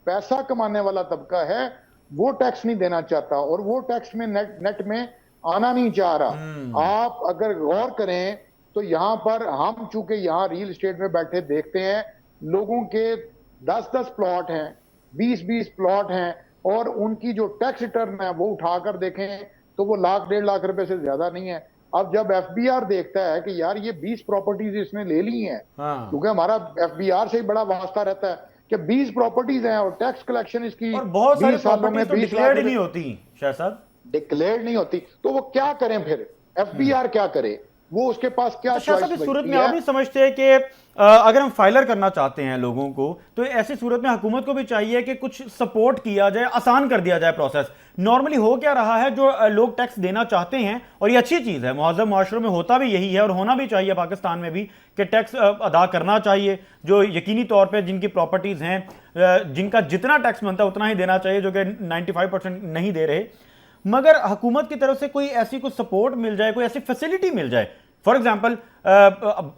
S4: पैसा कमाने वाला तबका है वो टैक्स नहीं देना चाहता और वो टैक्स में नेट में आना नहीं चाह रहा। आप अगर गौर करें तो यहाँ पर हम चूंकि यहाँ रियल एस्टेट में बैठे देखते हैं, लोगों के 10-10 प्लॉट हैं, 20-20 प्लॉट हैं, और उनकी जो टैक्स रिटर्न है वो उठाकर देखें तो वो 1-1.5 लाख रुपए से ज्यादा नहीं है। अब जब एफबीआर देखता है कि यार ये 20 प्रॉपर्टीज इसने ले ली हैं,
S1: हाँ।
S4: क्योंकि हमारा एफबीआर से ही बड़ा वास्ता रहता है कि 20 प्रॉपर्टीज हैं और टैक्स कलेक्शन इसकी
S1: और बहुत सारी
S4: 20 सालों में
S1: प्रॉपर्टीज तो
S4: 20
S1: डिक्लेयर्ड
S4: लाख
S1: नहीं होती शाह साहब।
S4: डिक्लेयर नहीं होती, तो वो क्या करें फिर? एफबीआर क्या करे? वो उसके पास क्या
S1: तो शाह साहब,
S4: चॉइस
S1: इस सूरत
S4: बचती
S1: में आप
S4: है?
S1: नहीं समझते कि अगर हम फाइलर करना चाहते हैं लोगों को, तो ऐसी सूरत में हुकूमत को भी चाहिए कि कुछ सपोर्ट किया जाए, आसान कर दिया जाए प्रोसेस। नॉर्मली हो क्या रहा है, जो लोग टैक्स देना चाहते हैं, और ये अच्छी चीज़ है, मुहज़्ज़म माशरों में होता भी यही है और होना भी चाहिए पाकिस्तान में भी, कि टैक्स अदा करना चाहिए। जो यकीनी तौर पर जिनकी प्रॉपर्टीज़ हैं, जिनका जितना टैक्स बनता है उतना ही देना चाहिए, जो कि 95% नहीं दे रहे। मगर हुकूमत की तरफ से कोई ऐसी कुछ सपोर्ट मिल जाए, कोई ऐसी फैसिलिटी मिल जाए। फॉर एग्जाम्पल,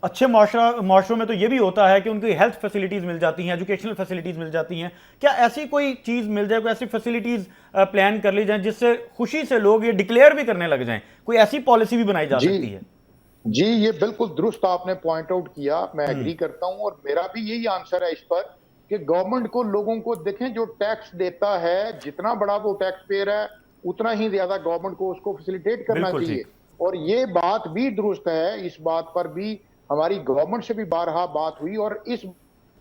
S1: अच्छे माशरों में तो ये भी होता है कि उनकी हेल्थ फैसिलिटीज़ मिल जाती हैं, एजुकेशनल फैसिलिटीज़ मिल जाती हैं। क्या ऐसी कोई चीज़ मिल जाए, कोई ऐसी फैसिलिटीज़ प्लान कर ली जाए जिससे खुशी से लोग ये डिक्लेयर भी करने लग जाएं? कोई ऐसी पॉलिसी भी बनाई जा सकती है?
S4: जी, ये बिल्कुल दुरुस्त आपने पॉइंट आउट किया, मैं एग्री करता हूं, और मेरा भी यही आंसर है इस पर कि गवर्नमेंट को, लोगों को देखें, जो टैक्स देता है, जितना बड़ा वो टैक्स पेयर है उतना ही ज्यादा गवर्नमेंट को उसको फैसिलिटेट करना चाहिए। और ये बात भी दुरुस्त है, इस बात पर भी हमारी गवर्नमेंट से भी बारहा बात हुई, और इस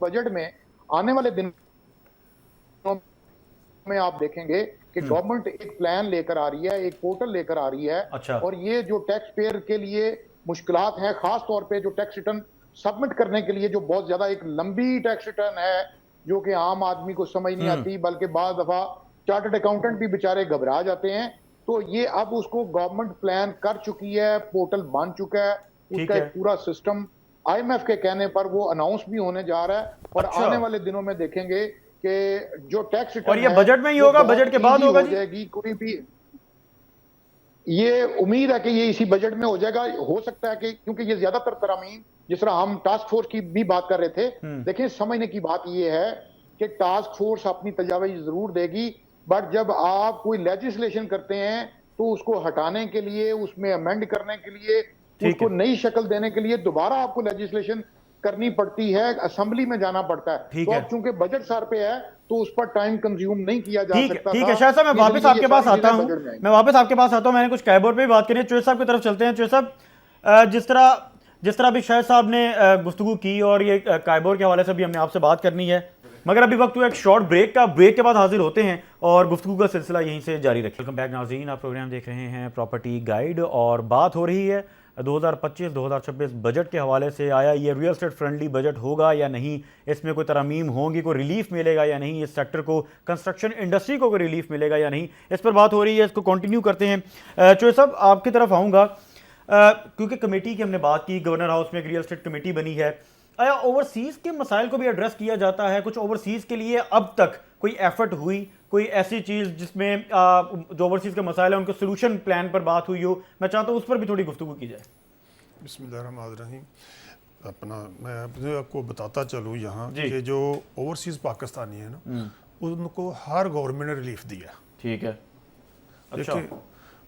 S4: बजट में आने वाले दिनों में आप देखेंगे कि गवर्नमेंट एक प्लान लेकर आ रही है, एक पोर्टल लेकर आ रही है।
S1: अच्छा।
S4: और ये जो टैक्स पेयर के लिए मुश्किलात हैं, खास तौर पे जो टैक्स रिटर्न सबमिट करने के लिए, जो बहुत ज्यादा एक लंबी टैक्स रिटर्न है, जो कि आम आदमी को समझ नहीं आती, बल्कि बाद दफा चार्टर्ड अकाउंटेंट भी बेचारे घबरा जाते हैं। तो ये अब उसको गवर्नमेंट प्लान कर चुकी है, पोर्टल बन चुका है, उसका एक पूरा सिस्टम आईएमएफ के कहने पर वो अनाउंस भी होने जा रहा है। और आने वाले दिनों में देखेंगे कि जो टैक्स रिटर्न,
S1: और ये बजट में ही होगा, बजट के बाद होगा
S4: जाएगी कोई भी, ये उम्मीद है कि ये इसी बजट में हो जाएगा। हो सकता है कि क्योंकि ये ज्यादातर तरामीम, जिस तरह हम टास्क फोर्स की भी बात कर रहे थे, देखिए समझने की बात ये है कि टास्क फोर्स अपनी तजावीज़ जरूर देगी, बट जब आप कोई लेजिस्लेशन करते हैं तो उसको हटाने के लिए, उसमें अमेंड करने के लिए, उसको नई शक्ल देने के लिए दोबारा आपको लेजिस्लेशन करनी पड़ती है, असेंबली में जाना पड़ता है। तो अब चूंकि बजट सर पे है तो उस पर टाइम कंज्यूम नहीं किया जा सकता।
S1: ठीक है शाह साहब, मैं वापस आपके पास आता हूं, मैंने कुछ कैबोर पे भी बात करी है। चोहे साहब की तरफ चलते हैं। चोहे साहब, जिस तरह अभी शाह साहब ने गुफ्तगू की, और ये कैबोर के हवाले से भी हमने आपसे बात करनी है, मगर अभी वक्त हुआ एक शॉर्ट ब्रेक का। ब्रेक के बाद हाजिर होते हैं और गुफ्तगू का सिलसिला यहीं से जारी रखें। वेलकम बैक नाज़रीन, आप प्रोग्राम देख रहे हैं प्रॉपर्टी गाइड, और बात हो रही है 2025-2026 बजट के हवाले से। आया ये रियल एस्टेट फ्रेंडली बजट होगा या नहीं, इसमें कोई तरमीम होंगी, कोई रिलीफ मिलेगा या नहीं, इस सेक्टर को, कंस्ट्रक्शन इंडस्ट्री को कोई रिलीफ मिलेगा या नहीं, इस पर बात हो रही है। इसको कंटिन्यू करते हैं। चोहे साहब, आपकी तरफ आऊँगा, क्योंकि कमेटी की हमने बात की, गवर्नर हाउस में एक रियल एस्टेट कमेटी बनी है। आया ओवरसीज़ के मसाइल को भी एड्रेस किया जाता है? कुछ ओवरसीज़ के लिए अब तक कोई एफर्ट हुई, कोई ऐसी चीज़ जिसमें जो ओवरसीज़ के मसाइल हैं उनके सोल्यूशन प्लान पर बात हुई हो? मैं चाहता हूँ उस पर भी थोड़ी गुफ्तगू की जाए।
S3: बिस्मिल्लाहिर्रहमानिर्रहीम। मैं आपको बताता चलूँ यहाँ कि जो ओवरसीज़ पाकिस्तानी है ना, उनको हर गवर्नमेंट ने रिलीफ दिया।
S1: ठीक है।
S3: अच्छा।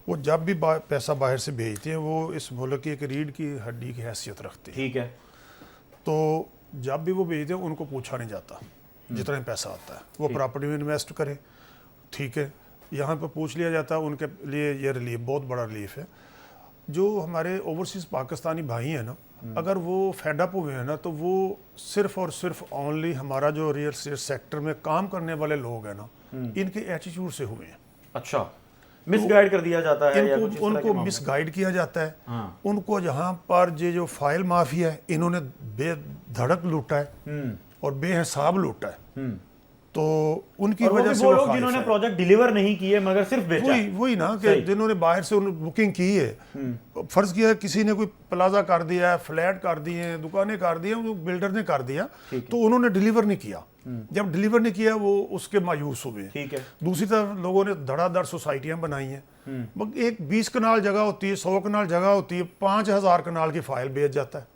S3: वो जब भी पैसा बाहर से भेजते हैं, वो इस मुल्क की एक रीढ़ की हड्डी की हैसियत रखते हैं।
S1: ठीक है।
S3: तो जब भी वो भेजते हैं उनको पूछा नहीं जाता, जितना पैसा आता है वो प्रॉपर्टी में इन्वेस्ट करें। ठीक है, यहाँ पर पूछ लिया जाता है, उनके लिए ये रिलीफ बहुत बड़ा रिलीफ है। जो हमारे ओवरसीज़ पाकिस्तानी भाई हैं ना, अगर वो फेडअप हुए हैं ना, तो वो सिर्फ और सिर्फ ओनली हमारा जो रियल एस्टेट सेक्टर में काम करने वाले लोग हैं ना, इनके एटीट्यूड से हुए हैं।
S1: अच्छा, मिसगाइड कर दिया जाता है,
S3: उनको मिसगाइड किया जाता है। हाँ। उनको जहाँ पर जो फाइल माफिया है, इन्होंने बेधड़क लूटा है और बेहिसाब लूटा है। तो उनकी वजह से
S1: वो जिन्होंने प्रोजेक्ट डिलीवर नहीं किए मगर सिर्फ बेचा,
S3: वही ना कि जिन्होंने बाहर से बुकिंग की है, फर्ज किया किसी ने कोई प्लाजा कर दिया है, फ्लैट कर दिए हैं, दुकानें कर दी हैं, बिल्डर ने कर दिया, तो उन्होंने डिलीवर नहीं किया। जब डिलीवर नहीं किया वो उसके मायूस हुए। ठीक है। दूसरी तरफ लोगों ने धड़ाधड़ सोसाइटियां बनाई हैं। एक 20 कनाल जगह होती है, 100 कनाल जगह होती है, 5000 कनाल की फाइल बेच जाता है।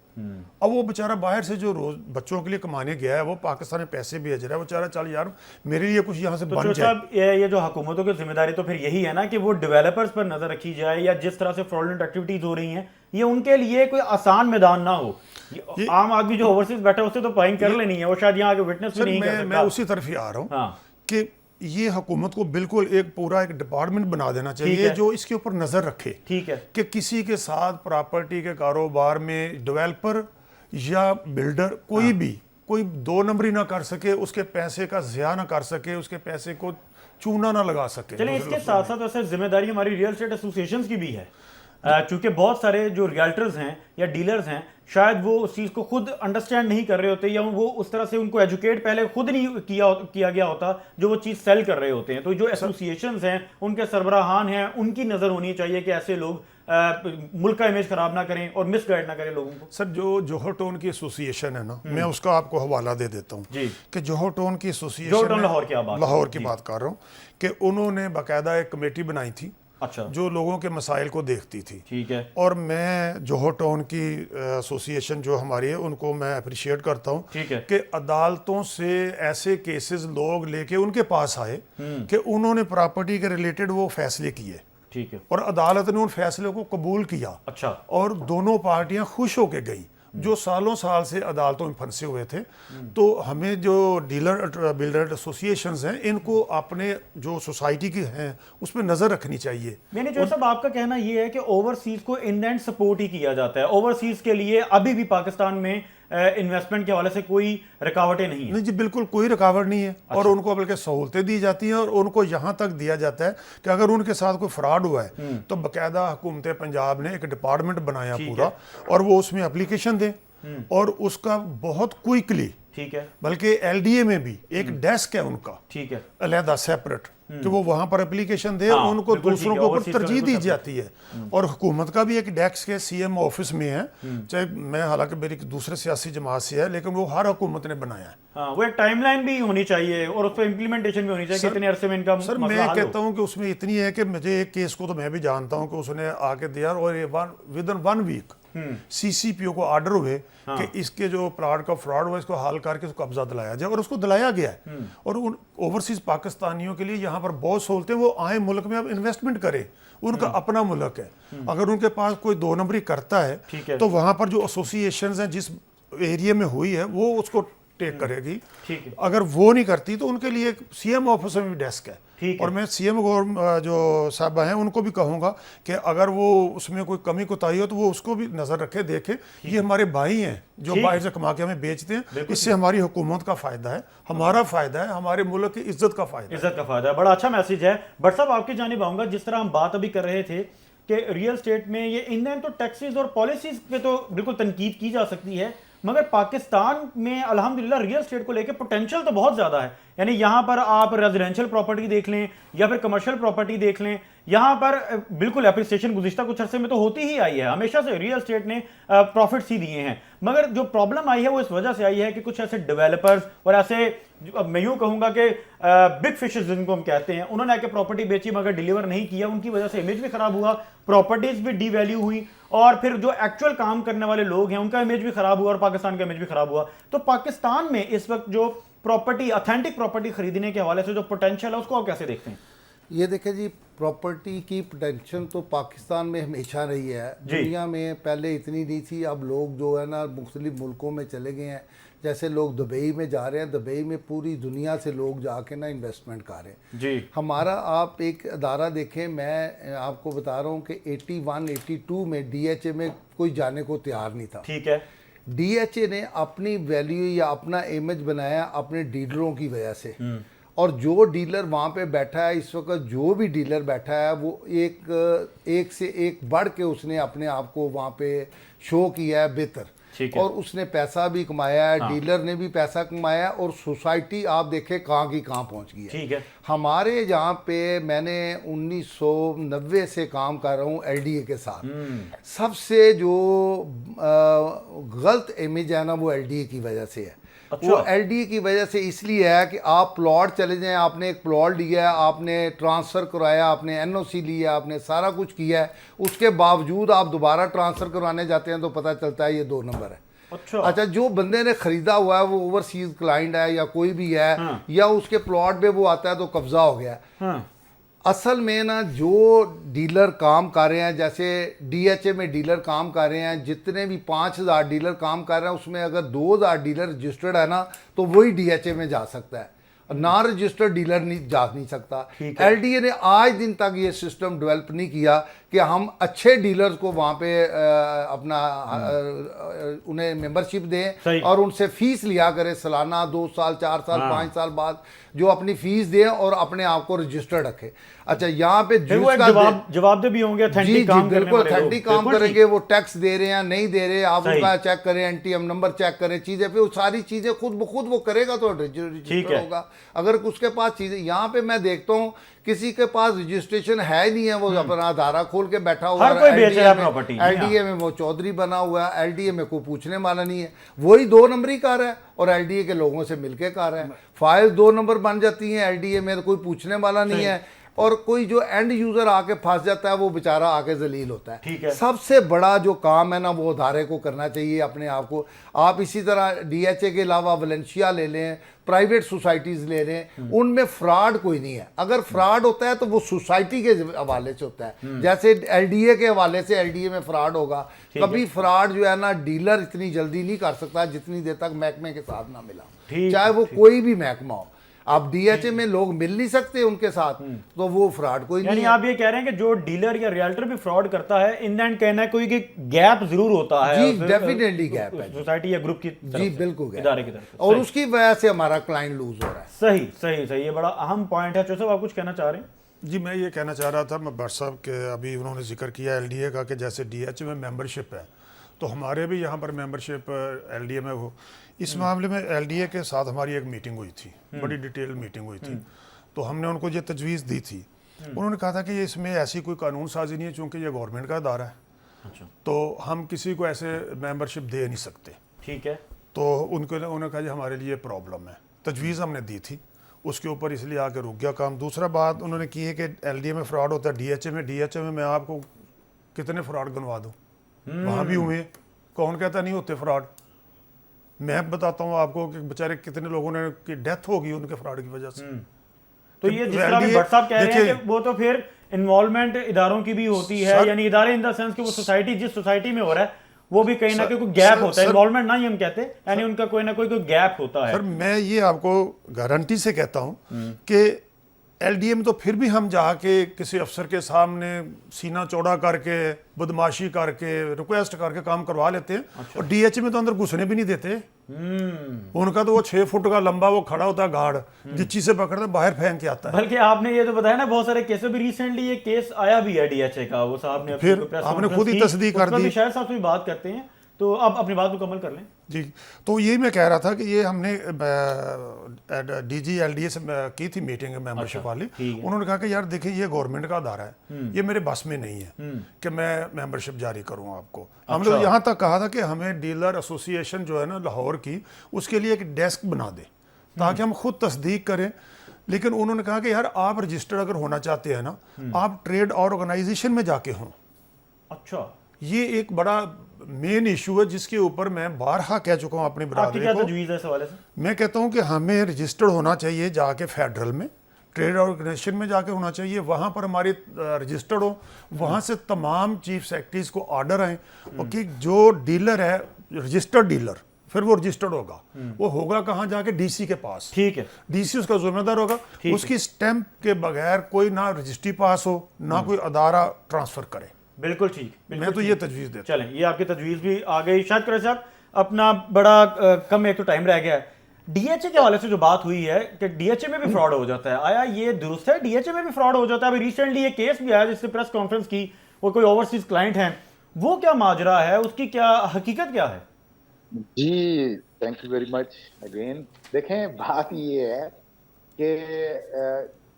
S3: अब वो बेचारा बाहर से जो रोज बच्चों के लिए कमाने गया है, वो पाकिस्तान में पैसे भेज रहा है, वो बेचारा चल यार मेरे लिए कुछ यहाँ से बन जाए।
S1: ये जो हुकूमतों की जिम्मेदारी तो फिर यही है ना कि वो डेवलपर्स पर नजर रखी जाए, या जिस तरह से फ्रॉडलेंट एक्टिविटीज हो रही हैं, ये उनके लिए कोई आसान मैदान ना हो। आम आदमी जो ओवरसीज बैठा उससे तो पॉइंट कर लेनी है, वो शायद यहाँ आगे विटनेस भी नहीं कर सकता।
S3: मैं उसी तरफ ही आ रहा हूँ कि ये हुकूमत को बिल्कुल एक पूरा एक डिपार्टमेंट बना देना चाहिए जो इसके ऊपर नजर रखे।
S1: ठीक है
S3: कि किसी के साथ प्रॉपर्टी के कारोबार में डेवलपर या बिल्डर कोई भी कोई दो नंबरी ना कर सके, उसके पैसे का ज़िया ना कर सके, उसके पैसे को चूना ना लगा सके।
S1: चलिए इसके साथ साथ वैसे जिम्मेदारी हमारी रियल एस्टेट एसोसिएशंस की भी है, क्योंकि बहुत सारे जो रियल्टर्स हैं या डीलर्स हैं शायद वो उस चीज़ को खुद अंडरस्टैंड नहीं कर रहे होते, या वो उस तरह से उनको एजुकेट पहले खुद नहीं किया गया होता जो वो चीज़ सेल कर रहे होते हैं। तो जो एसोसिएशंस हैं उनके सरबराहान हैं, उनकी नज़र होनी चाहिए कि ऐसे लोग मुल्क का इमेज खराब ना करें और मिसगाइड ना करें लोगों को।
S3: सर जो जोहर टाउन की एसोसिएशन है ना, मैं उसका आपको हवाला दे देता हूँ कि जोहर टाउन की एसोसिएशन लाहौर की बात कर रहा हूँ कि उन्होंने बाकायदा एक कमेटी बनाई थी।
S1: अच्छा।
S3: जो लोगों के मसाइल को देखती थी।
S1: ठीक है।
S3: और मैं जोहर टाउन की एसोसिएशन जो हमारी है उनको मैं अप्रिशिएट करता हूँ कि अदालतों से ऐसे केसेस लोग लेके उनके पास आए कि उन्होंने प्रॉपर्टी के रिलेटेड वो फैसले किए।
S1: ठीक है।
S3: और अदालत ने उन फैसले को कबूल किया।
S1: अच्छा।
S3: और दोनों पार्टियां खुश होके गई जो सालों साल से अदालतों में फंसे हुए थे। तो हमें जो डीलर बिल्डर एसोसिएशंस हैं इनको अपने जो सोसाइटी की हैं उस पर नजर रखनी चाहिए।
S1: मैंने जो सब आपका कहना ये है कि ओवरसीज को इन एंड सपोर्ट ही किया जाता है, ओवरसीज के लिए अभी भी पाकिस्तान में इन्वेस्टमेंट के हवाले से कोई रुकावटें नहीं है?
S3: नहीं जी, बिल्कुल कोई रुकावट नहीं है। अच्छा। और उनको बल्कि सहूलतें दी जाती हैं और उनको यहाँ तक दिया जाता है कि अगर उनके साथ कोई फ्रॉड हुआ है तो बाकायदा हुकूमत पंजाब ने एक डिपार्टमेंट बनाया पूरा और वो उसमें एप्लीकेशन दें और उसका बहुत क्विकली।
S1: ठीक है।
S3: बल्कि एलडीए में भी एक डेस्क है उनका। ठीक है। अलहदा सेपरेट कि वो वहां पर एप्लीकेशन दे। हाँ, उनको दूसरों के ऊपर तरजीह दी जाती है। और हुकूमत का भी एक डेस्क है सीएम ऑफिस में है। चाहे मैं हालांकि मेरी दूसरे सियासी जमात से है लेकिन वो हर हुकूमत ने बनाया है।
S1: हाँ, वो एक टाइमलाइन भी होनी चाहिए और उस पर इम्प्लीमेंटेशन भी होनी चाहिए। कितने अरसे में इनका
S3: सर मैं कहता हूँ कि उसमें इतनी है कि मुझे एक केस को तो मैं भी जानता हूँ कि उसने आके दिया और ये विद इन 1 वीक सीसीपीओ को ऑर्डर हुए कि इसके जो प्लॉट का फ्रॉड हुआ इसको हल करके उसको कब्जा दिलाया जाए और उसको दिलाया गया है। और उन ओवरसीज पाकिस्तानियों के लिए यहाँ पर बहुत सहूलतें, वो आए मुल्क में अब इन्वेस्टमेंट करें, उनका अपना मुल्क है। अगर उनके पास कोई दो नंबरी करता है तो वहां पर जो एसोसिएशंस हैं जिस एरिया में हुई है वो उसको टेक करेगी। अगर वो नहीं करती तो उनके लिए सीएम ऑफिस में भी डेस्क है। और मैं सीएम जो साहब हैं उनको भी कहूंगा कि अगर वो उसमें कोई कमी कोताही हो तो वो उसको भी नजर रखे, देखे। ये हमारे भाई हैं जो बाहर से कमा के हमें बेचते हैं। इससे हमारी हुकूमत का फायदा है, हमारा फायदा है, हमारे मुल्क की इज्जत का फायदा है।
S1: बड़ा अच्छा मैसेज है। बट साहब आपकी जानिब आऊंगा, जिस तरह हम बात अभी कर रहे थे कि रियल एस्टेट में ये इन तो टैक्सेस और पॉलिसीज पे तो बिल्कुल तनकीद की जा सकती है, मगर पाकिस्तान में अल्हम्दुलिल्लाह रियल एस्टेट को लेकर पोटेंशियल तो बहुत ज़्यादा है। यानी यहाँ पर आप रेजिडेंशियल प्रॉपर्टी देख लें या फिर कमर्शियल प्रॉपर्टी देख लें, यहाँ पर बिल्कुल एप्रिसिएशन गुज़िश्ता कुछ अरसे में तो होती ही आई है। हमेशा से रियल एस्टेट ने प्रॉफिट्स ही दिए हैं, मगर जो प्रॉब्लम आई है वो इस वजह से आई है कि कुछ ऐसे डेवलपर्स और ऐसे मैं यूँ कहूँगा कि बिग फिशेस जिनको हम कहते हैं, उन्होंने आके प्रॉपर्टी बेची मगर डिलीवर नहीं किया, उनकी वजह से इमेज भी खराब हुआ, प्रॉपर्टीज भी डीवैल्यू हुई और फिर जो एक्चुअल काम करने वाले लोग हैं उनका इमेज भी खराब हुआ और पाकिस्तान का इमेज भी खराब हुआ। तो पाकिस्तान में इस वक्त जो प्रॉपर्टी, ऑथेंटिक प्रॉपर्टी खरीदने के हवाले से जो पोटेंशियल है उसको आप कैसे देखते हैं?
S2: ये देखें जी, प्रॉपर्टी की पोटेंशियल तो पाकिस्तान में हमेशा रही है। दुनिया में पहले इतनी नहीं थी, अब लोग जो है ना मुख्तलिफ मुल्कों में चले गए हैं। जैसे लोग दुबई में जा रहे हैं, दुबई में पूरी दुनिया से लोग जाके ना इन्वेस्टमेंट कर रहे हैं जी। हमारा आप एक अदारा देखें, मैं आपको बता रहा हूँ कि 81-82 में डीएचए में कोई जाने को तैयार नहीं था। ठीक है। डीएचए ने अपनी वैल्यू या अपना इमेज बनाया अपने डीलरों की वजह से। और जो डीलर वहाँ पे बैठा है इस वक्त, जो भी डीलर बैठा है वो एक से एक बढ़ के उसने अपने आप को वहाँ पे शो किया है बेहतर। और उसने पैसा भी कमाया है। हाँ। डीलर ने भी पैसा कमाया और सोसाइटी आप देखें कहाँ की कहाँ पहुँच गई है। ठीक है। हमारे यहाँ पे मैंने 1990 से काम कर रहा हूँ एलडीए के साथ। सबसे जो गलत इमेज है ना वो एलडीए की वजह से है। अच्छा। वो एलडीए की वजह से इसलिए है कि आप प्लॉट चले जाएं, आपने एक प्लॉट लिया है, आपने ट्रांसफ़र कराया, आपने एनओसी लिया, आपने सारा कुछ किया है, उसके बावजूद आप दोबारा ट्रांसफ़र करवाने जाते हैं तो पता चलता है ये 2 नंबर है। अच्छा, जो बंदे ने ख़रीदा हुआ है वो ओवरसीज क्लाइंट है या कोई भी है। हाँ। या उसके प्लॉट पे वो आता है तो कब्जा हो गया। हाँ। असल में ना जो डीलर काम कर रहे हैं, जैसे डीएचए में डीलर काम कर रहे हैं, जितने भी 5000 डीलर काम कर रहे हैं उसमें अगर 2000 डीलर रजिस्टर्ड है ना तो वही डीएचए में जा सकता है। ना रजिस्टर्ड डीलर नहीं जा नहीं सकता।
S1: ठीक है।
S2: एलडीए ने आज दिन तक ये सिस्टम डेवलप नहीं किया कि हम अच्छे डीलर्स को वहाँ पे अपना उन्हें मेंबरशिप
S1: सही।
S2: दें और उनसे फीस लिया करें सालाना, 2 साल 4 साल 5 साल बाद जो अपनी फीस दें और अपने आप को रजिस्टर्ड रखें। अच्छा, यहाँ पे
S1: फिर वो एक जवाबदेह भी होंगे,
S2: जी
S1: authentic
S2: जी
S1: काम करने
S2: बिल्कुल
S1: वाले लोग।
S2: अथेंटिक काम
S1: बिल्कुल
S2: करेंगे, वो टैक्स दे रहे हैं नहीं दे रहे, आप
S1: सही।
S2: उनका चेक करें, एनटीएम नंबर चेक करें, चीजें फिर वो सारी चीजें खुद ब खुद वो करेगा तो
S1: ठीक
S2: रजिस्टर
S1: है।
S2: होगा। अगर उसके पास चीजें, यहाँ पे मैं देखता हूँ किसी के पास रजिस्ट्रेशन है ही नहीं है, वो अपना आधारा खोल के बैठा हुआ
S1: हर कोई बेच रहा है प्रॉपर्टी।
S2: एलडीए में वो चौधरी बना हुआ है, एलडीए में कोई पूछने वाला नहीं है, वही 2 नंबरी कार है और एलडीए के लोगों से मिलके कार है, फाइल 2 नंबर बन जाती है एलडीए में, कोई पूछने वाला नहीं है। और कोई जो एंड यूजर आके फंस जाता है वो बेचारा आके जलील होता
S1: ठीक
S2: है।
S1: है।
S2: सबसे बड़ा जो काम है ना वो अदारे को करना चाहिए अपने आप को। आप इसी तरह डीएचए के अलावा वलेंशिया ले लें, प्राइवेट सोसाइटीज ले लें, उनमें फ्रॉड कोई नहीं है। अगर फ्रॉड होता है तो वो सोसाइटी के हवाले से होता है, जैसे एलडीए के हवाले से एलडीए में फ्रॉड होगा। कभी फ्रॉड जो है ना डीलर इतनी जल्दी नहीं कर सकता जितनी देर तक महकमे के साथ ना मिला, चाहे वो कोई भी महकमा हो। आप डीएचए में लोग मिल नहीं सकते उनके साथ, तो वो फ्रॉड कोई नहीं
S1: यानी
S2: है।
S1: आप ये कह रहे हैं कि जो डीलर या रियल्टर भी फ्रॉड करता है, इन द एंड कहना है कोई कि गैप जरूर होता है।
S2: जी डेफिनेटली गैप है
S1: सोसाइटी या ग्रुप की तरफ
S2: जी,
S1: से,
S2: बिल्कुल गैप
S1: इदारे की तरफ से।
S2: और
S1: सही।
S2: उसकी वजह से हमारा क्लाइंट लूज हो रहा है।
S1: सही सही सही, ये बड़ा अहम पॉइंट है। चौधरी साहब, आप कुछ कहना चाह रहे हैं?
S3: जी, मैं ये कहना चाह रहा था, मैं भट्ट साहब के अभी उन्होंने जिक्र किया एलडीए का कि जैसे डीएच में मेंबरशिप है तो हमारे भी यहाँ पर मेंबरशिप एलडीए में हो। इस मामले में एलडीए के साथ हमारी एक मीटिंग हुई थी, बड़ी डिटेल मीटिंग हुई थी। तो हमने उनको ये तजवीज़ दी थी, उन्होंने कहा था कि ये इसमें ऐसी कोई कानून साजी नहीं है चूँकि ये गवर्नमेंट का अदारा है,
S1: अच्छा,
S3: तो हम किसी को ऐसे मेंबरशिप दे नहीं सकते।
S1: ठीक है।
S3: तो उन्होंने कहा जी हमारे लिए प्रॉब्लम है, तजवीज़ हमने दी थी, उसके ऊपर इसलिए आके रुक गया काम। दूसरा बात उन्होंने की है कि एलडीए में फ्रॉड होता है, डीएचए में मैं आपको कितने फ्रॉड गनवा दूँ, वहाँ भी हुए, कौन कहता नहीं होते फ्रॉड। मैं बताता हूँ आपको कि बेचारे कितने लोगों ने की डेथ होगी उनके फ्रॉड की वजह से।
S1: तो ये जिस तरह भी भट्ट साहब कह रहे हैं कि वो तो फिर इन्वॉल्वमेंट इदारों की भी होती है, यानी इदारे इन द सेंस कि वो सोसाइटी जिस सोसाइटी में हो रहा है वो भी कहीं ना कहीं कोई गैप होता है, इन्वॉल्वमेंट ना ही हम कहते, यानी उनका कोई ना कोई गैप होता है।
S3: सर मैं ये आपको गारंटी से कहता हूँ कि एलडीए में तो फिर भी हम जाके किसी अफसर के सामने सीना चौड़ा करके बदमाशी करके रिक्वेस्ट करके काम करवा लेते हैं। अच्छा। और डीएचए में तो अंदर घुसने भी नहीं देते। उनका तो वो 6 फुट का लंबा वो खड़ा होता है गार्ड, गिच्ची से पकड़ता है बाहर फेंक के आता है।
S1: बल्कि आपने ये तो बताया ना बहुत सारे केस, भी रिसेंटली ये केस आया भी है डीएचए का, वो साहब ने
S3: फिर आपने खुद ही तस्दीक कर दी।
S1: शायद साहब से बात करते हैं, तो आप अपनी बात मुकम्मल कर लें।
S3: जी, तो यही मैं कह रहा था कि ये हमने डीजी एलडीए से की थी मीटिंग मेंबरशिप वाली। उन्होंने कहा कि यार देखिए ये गवर्नमेंट का अदारा है, ये मेरे बस में नहीं है कि मैं मेंबरशिप जारी करूं आपको। हमने तो यहाँ तक कहा था कि हमें डीलर एसोसिएशन जो है ना लाहौर की, उसके लिए एक डेस्क बना दे ताकि हम खुद तस्दीक करें। लेकिन उन्होंने कहा कि यार आप रजिस्टर्ड अगर होना चाहते हैं ना, आप ट्रेड ऑर्गेनाइजेशन में जाके हों।
S1: अच्छा,
S3: ये एक बड़ा मेन इशू है जिसके ऊपर मैं बारहा कह चुका हूं अपनी बरादरी को।
S1: तजवीज़ है इस हवाले से?
S3: मैं कहता हूं कि हमें रजिस्टर्ड होना चाहिए जाके फेडरल में, ट्रेड ऑर्गेनाइजेशन में जाके होना चाहिए, वहां पर हमारी रजिस्टर्ड हो, वहां से तमाम चीफ सेक्रेटरीज को ऑर्डर आए और कि जो डीलर है रजिस्टर्ड डीलर, फिर वो रजिस्टर्ड होगा, वो होगा कहाँ जाके डीसी के पास।
S1: ठीक है,
S3: डीसी उसका जिम्मेदार होगा, उसकी स्टैंप के बगैर कोई ना रजिस्ट्री पास हो ना कोई अदारा ट्रांसफर करे।
S1: बिल्कुल ठीक,
S3: मैं तो ये तजवीज़ देता।
S1: चलें, ये आपकी तजवीज़ भी आ गई। शायद करें साहब अपना बड़ा कम एक तो टाइम रह गया है, डीएचए के हवाले से जो बात हुई है कि डीएचए में भी फ्रॉड हो जाता है, आया ये दुरुस्त है? डीएचए में भी फ्रॉड हो जाता है? अभी रिसेंटली ये केस भी आया जिससे प्रेस कॉन्फ्रेंस की, वो कोई ओवरसीज क्लाइंट है, वो क्या माजरा है, उसकी क्या हकीकत क्या है?
S4: जी thank you very much again. देखें बात ये है कि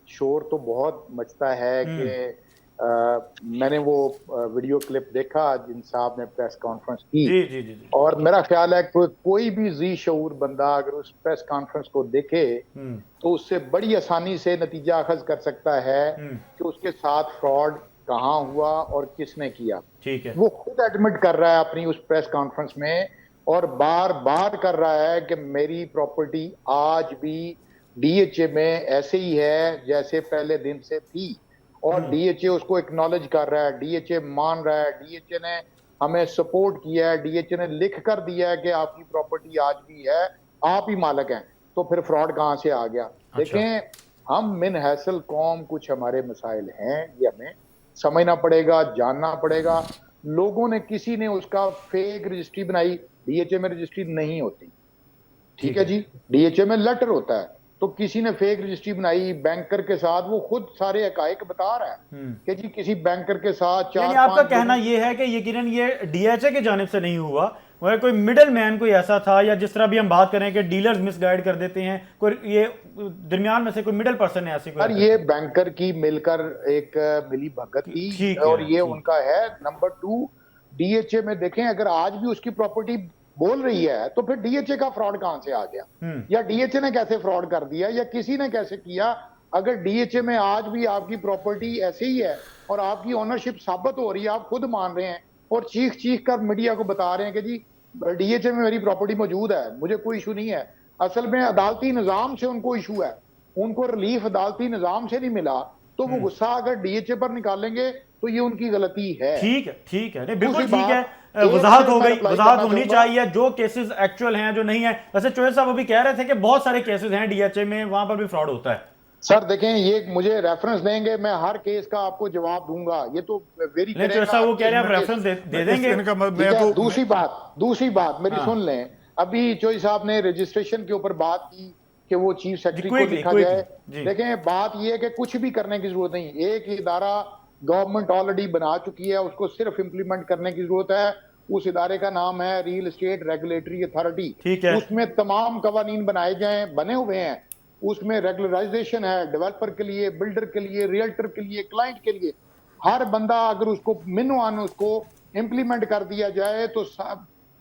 S4: शोर तो बहुत मचता है कि मैंने वो वीडियो क्लिप देखा जिन साहब ने प्रेस कॉन्फ्रेंस की।
S1: जी जी जी जी।
S4: और मेरा ख्याल है कोई भी जी शऊर बंदा अगर उस प्रेस कॉन्फ्रेंस को देखे तो उससे बड़ी आसानी से नतीजा अखज कर सकता है कि उसके साथ फ्रॉड कहाँ हुआ और किसने किया।
S1: ठीक है,
S4: वो खुद एडमिट कर रहा है अपनी उस प्रेस कॉन्फ्रेंस में और बार बार कर रहा है कि मेरी प्रॉपर्टी आज भी डीएचए में ऐसे ही है जैसे पहले दिन से थी, और डीएचए उसको एक्नॉलेज कर रहा है, डीएचए मान रहा है, डीएचए ने हमें सपोर्ट किया है, डीएचए ने लिख कर दिया है कि आपकी प्रॉपर्टी आज भी है, आप ही मालिक हैं। तो फिर फ्रॉड कहाँ से आ गया? देखें, हम मिन हैसल कौम, कुछ हमारे मसाइल हैं, ये हमें समझना पड़ेगा, जानना पड़ेगा। लोगों ने, किसी ने उसका फेक रजिस्ट्री बनाई, डीएचए में रजिस्ट्री नहीं होती, ठीक है जी, डीएचए में लेटर होता है। तो किसी ने फेक रजिस्ट्री बनाई बैंकर के साथ, वो खुद सारे हकाइक बता रहा है कि जी किसी बैंकर के साथ
S1: यानी
S4: 4-5
S1: आपका कहना यह है कि यकीनन ये डीएचए की जानिब से नहीं हुआ, वह कोई मिडल मैन कोई ऐसा था, या जिस तरह भी हम बात करें कि डीलर्स मिसगाइड कर देते हैं, कोई ये दरमियान में से कोई मिडल पर्सन है ऐसी
S4: पर
S1: कोई?
S4: ये बैंकर की मिलकर एक मिली भगत थी, और ये उनका है। नंबर 2, डीएचए में देखें, अगर आज भी उसकी प्रॉपर्टी बोल रही है तो फिर डीएचए का फ्रॉड कहां से आ गया, या डीएचए ने कैसे फ्रॉड कर दिया, या किसी ने कैसे किया? अगर डीएचए में आज भी आपकी प्रॉपर्टी ऐसे ही है और आपकी ओनरशिप साबित हो रही है, आप खुद मान रहे हैं और चीख चीख कर मीडिया को बता रहे हैं कि जी डीएचए में मेरी प्रॉपर्टी मौजूद है, मुझे कोई इशू नहीं है। असल में अदालती निजाम से उनको इशू है, उनको रिलीफ अदालती निजाम से नहीं मिला, तो वो गुस्सा अगर डीएचए पर निकालेंगे तो ये उनकी गलती है।
S1: ठीक है, नहीं बिल्कुल ठीक है, वजाहत हो गई, वजाहत होनी चाहिए जो केसेस एक्चुअल हैं, जो नहीं है। वैसे चोहेल साहब अभी कह रहे थे कि बहुत सारे केसेस हैं डीएचए में, वहां पर भी फ्रॉड होता है।
S4: सर देखें, ये मुझे रेफरेंस देंगे, मैं हर केस का आपको जवाब दूंगा। ये तो वेरी
S1: नहीं, चोहेल साहब वो कह रहे हैं आप रेफरेंस दे देंगे।
S4: दूसरी बात मेरी सुन लें। अभी चोई साहब ने रजिस्ट्रेशन के ऊपर बात की कि वो चीफ सेक्रेटरी को लिखा जाए। देखें, बात ये है कि कुछ भी करने की जरूरत नहीं, एक इदारा गवर्नमेंट ऑलरेडी बना चुकी है, उसको सिर्फ इंप्लीमेंट करने की जरूरत है। उस इदारे का नाम है रियल एस्टेट रेगुलेटरी अथॉरिटी। उसमें तमाम कवानीन बनाए जाए, बने हुए हैं, उसमें रेगुलराइजेशन है डेवलपर के लिए, बिल्डर के लिए, रियल्टर के लिए, क्लाइंट के लिए। हर बंदा अगर उसको मिनवान उसको इम्प्लीमेंट कर दिया जाए तो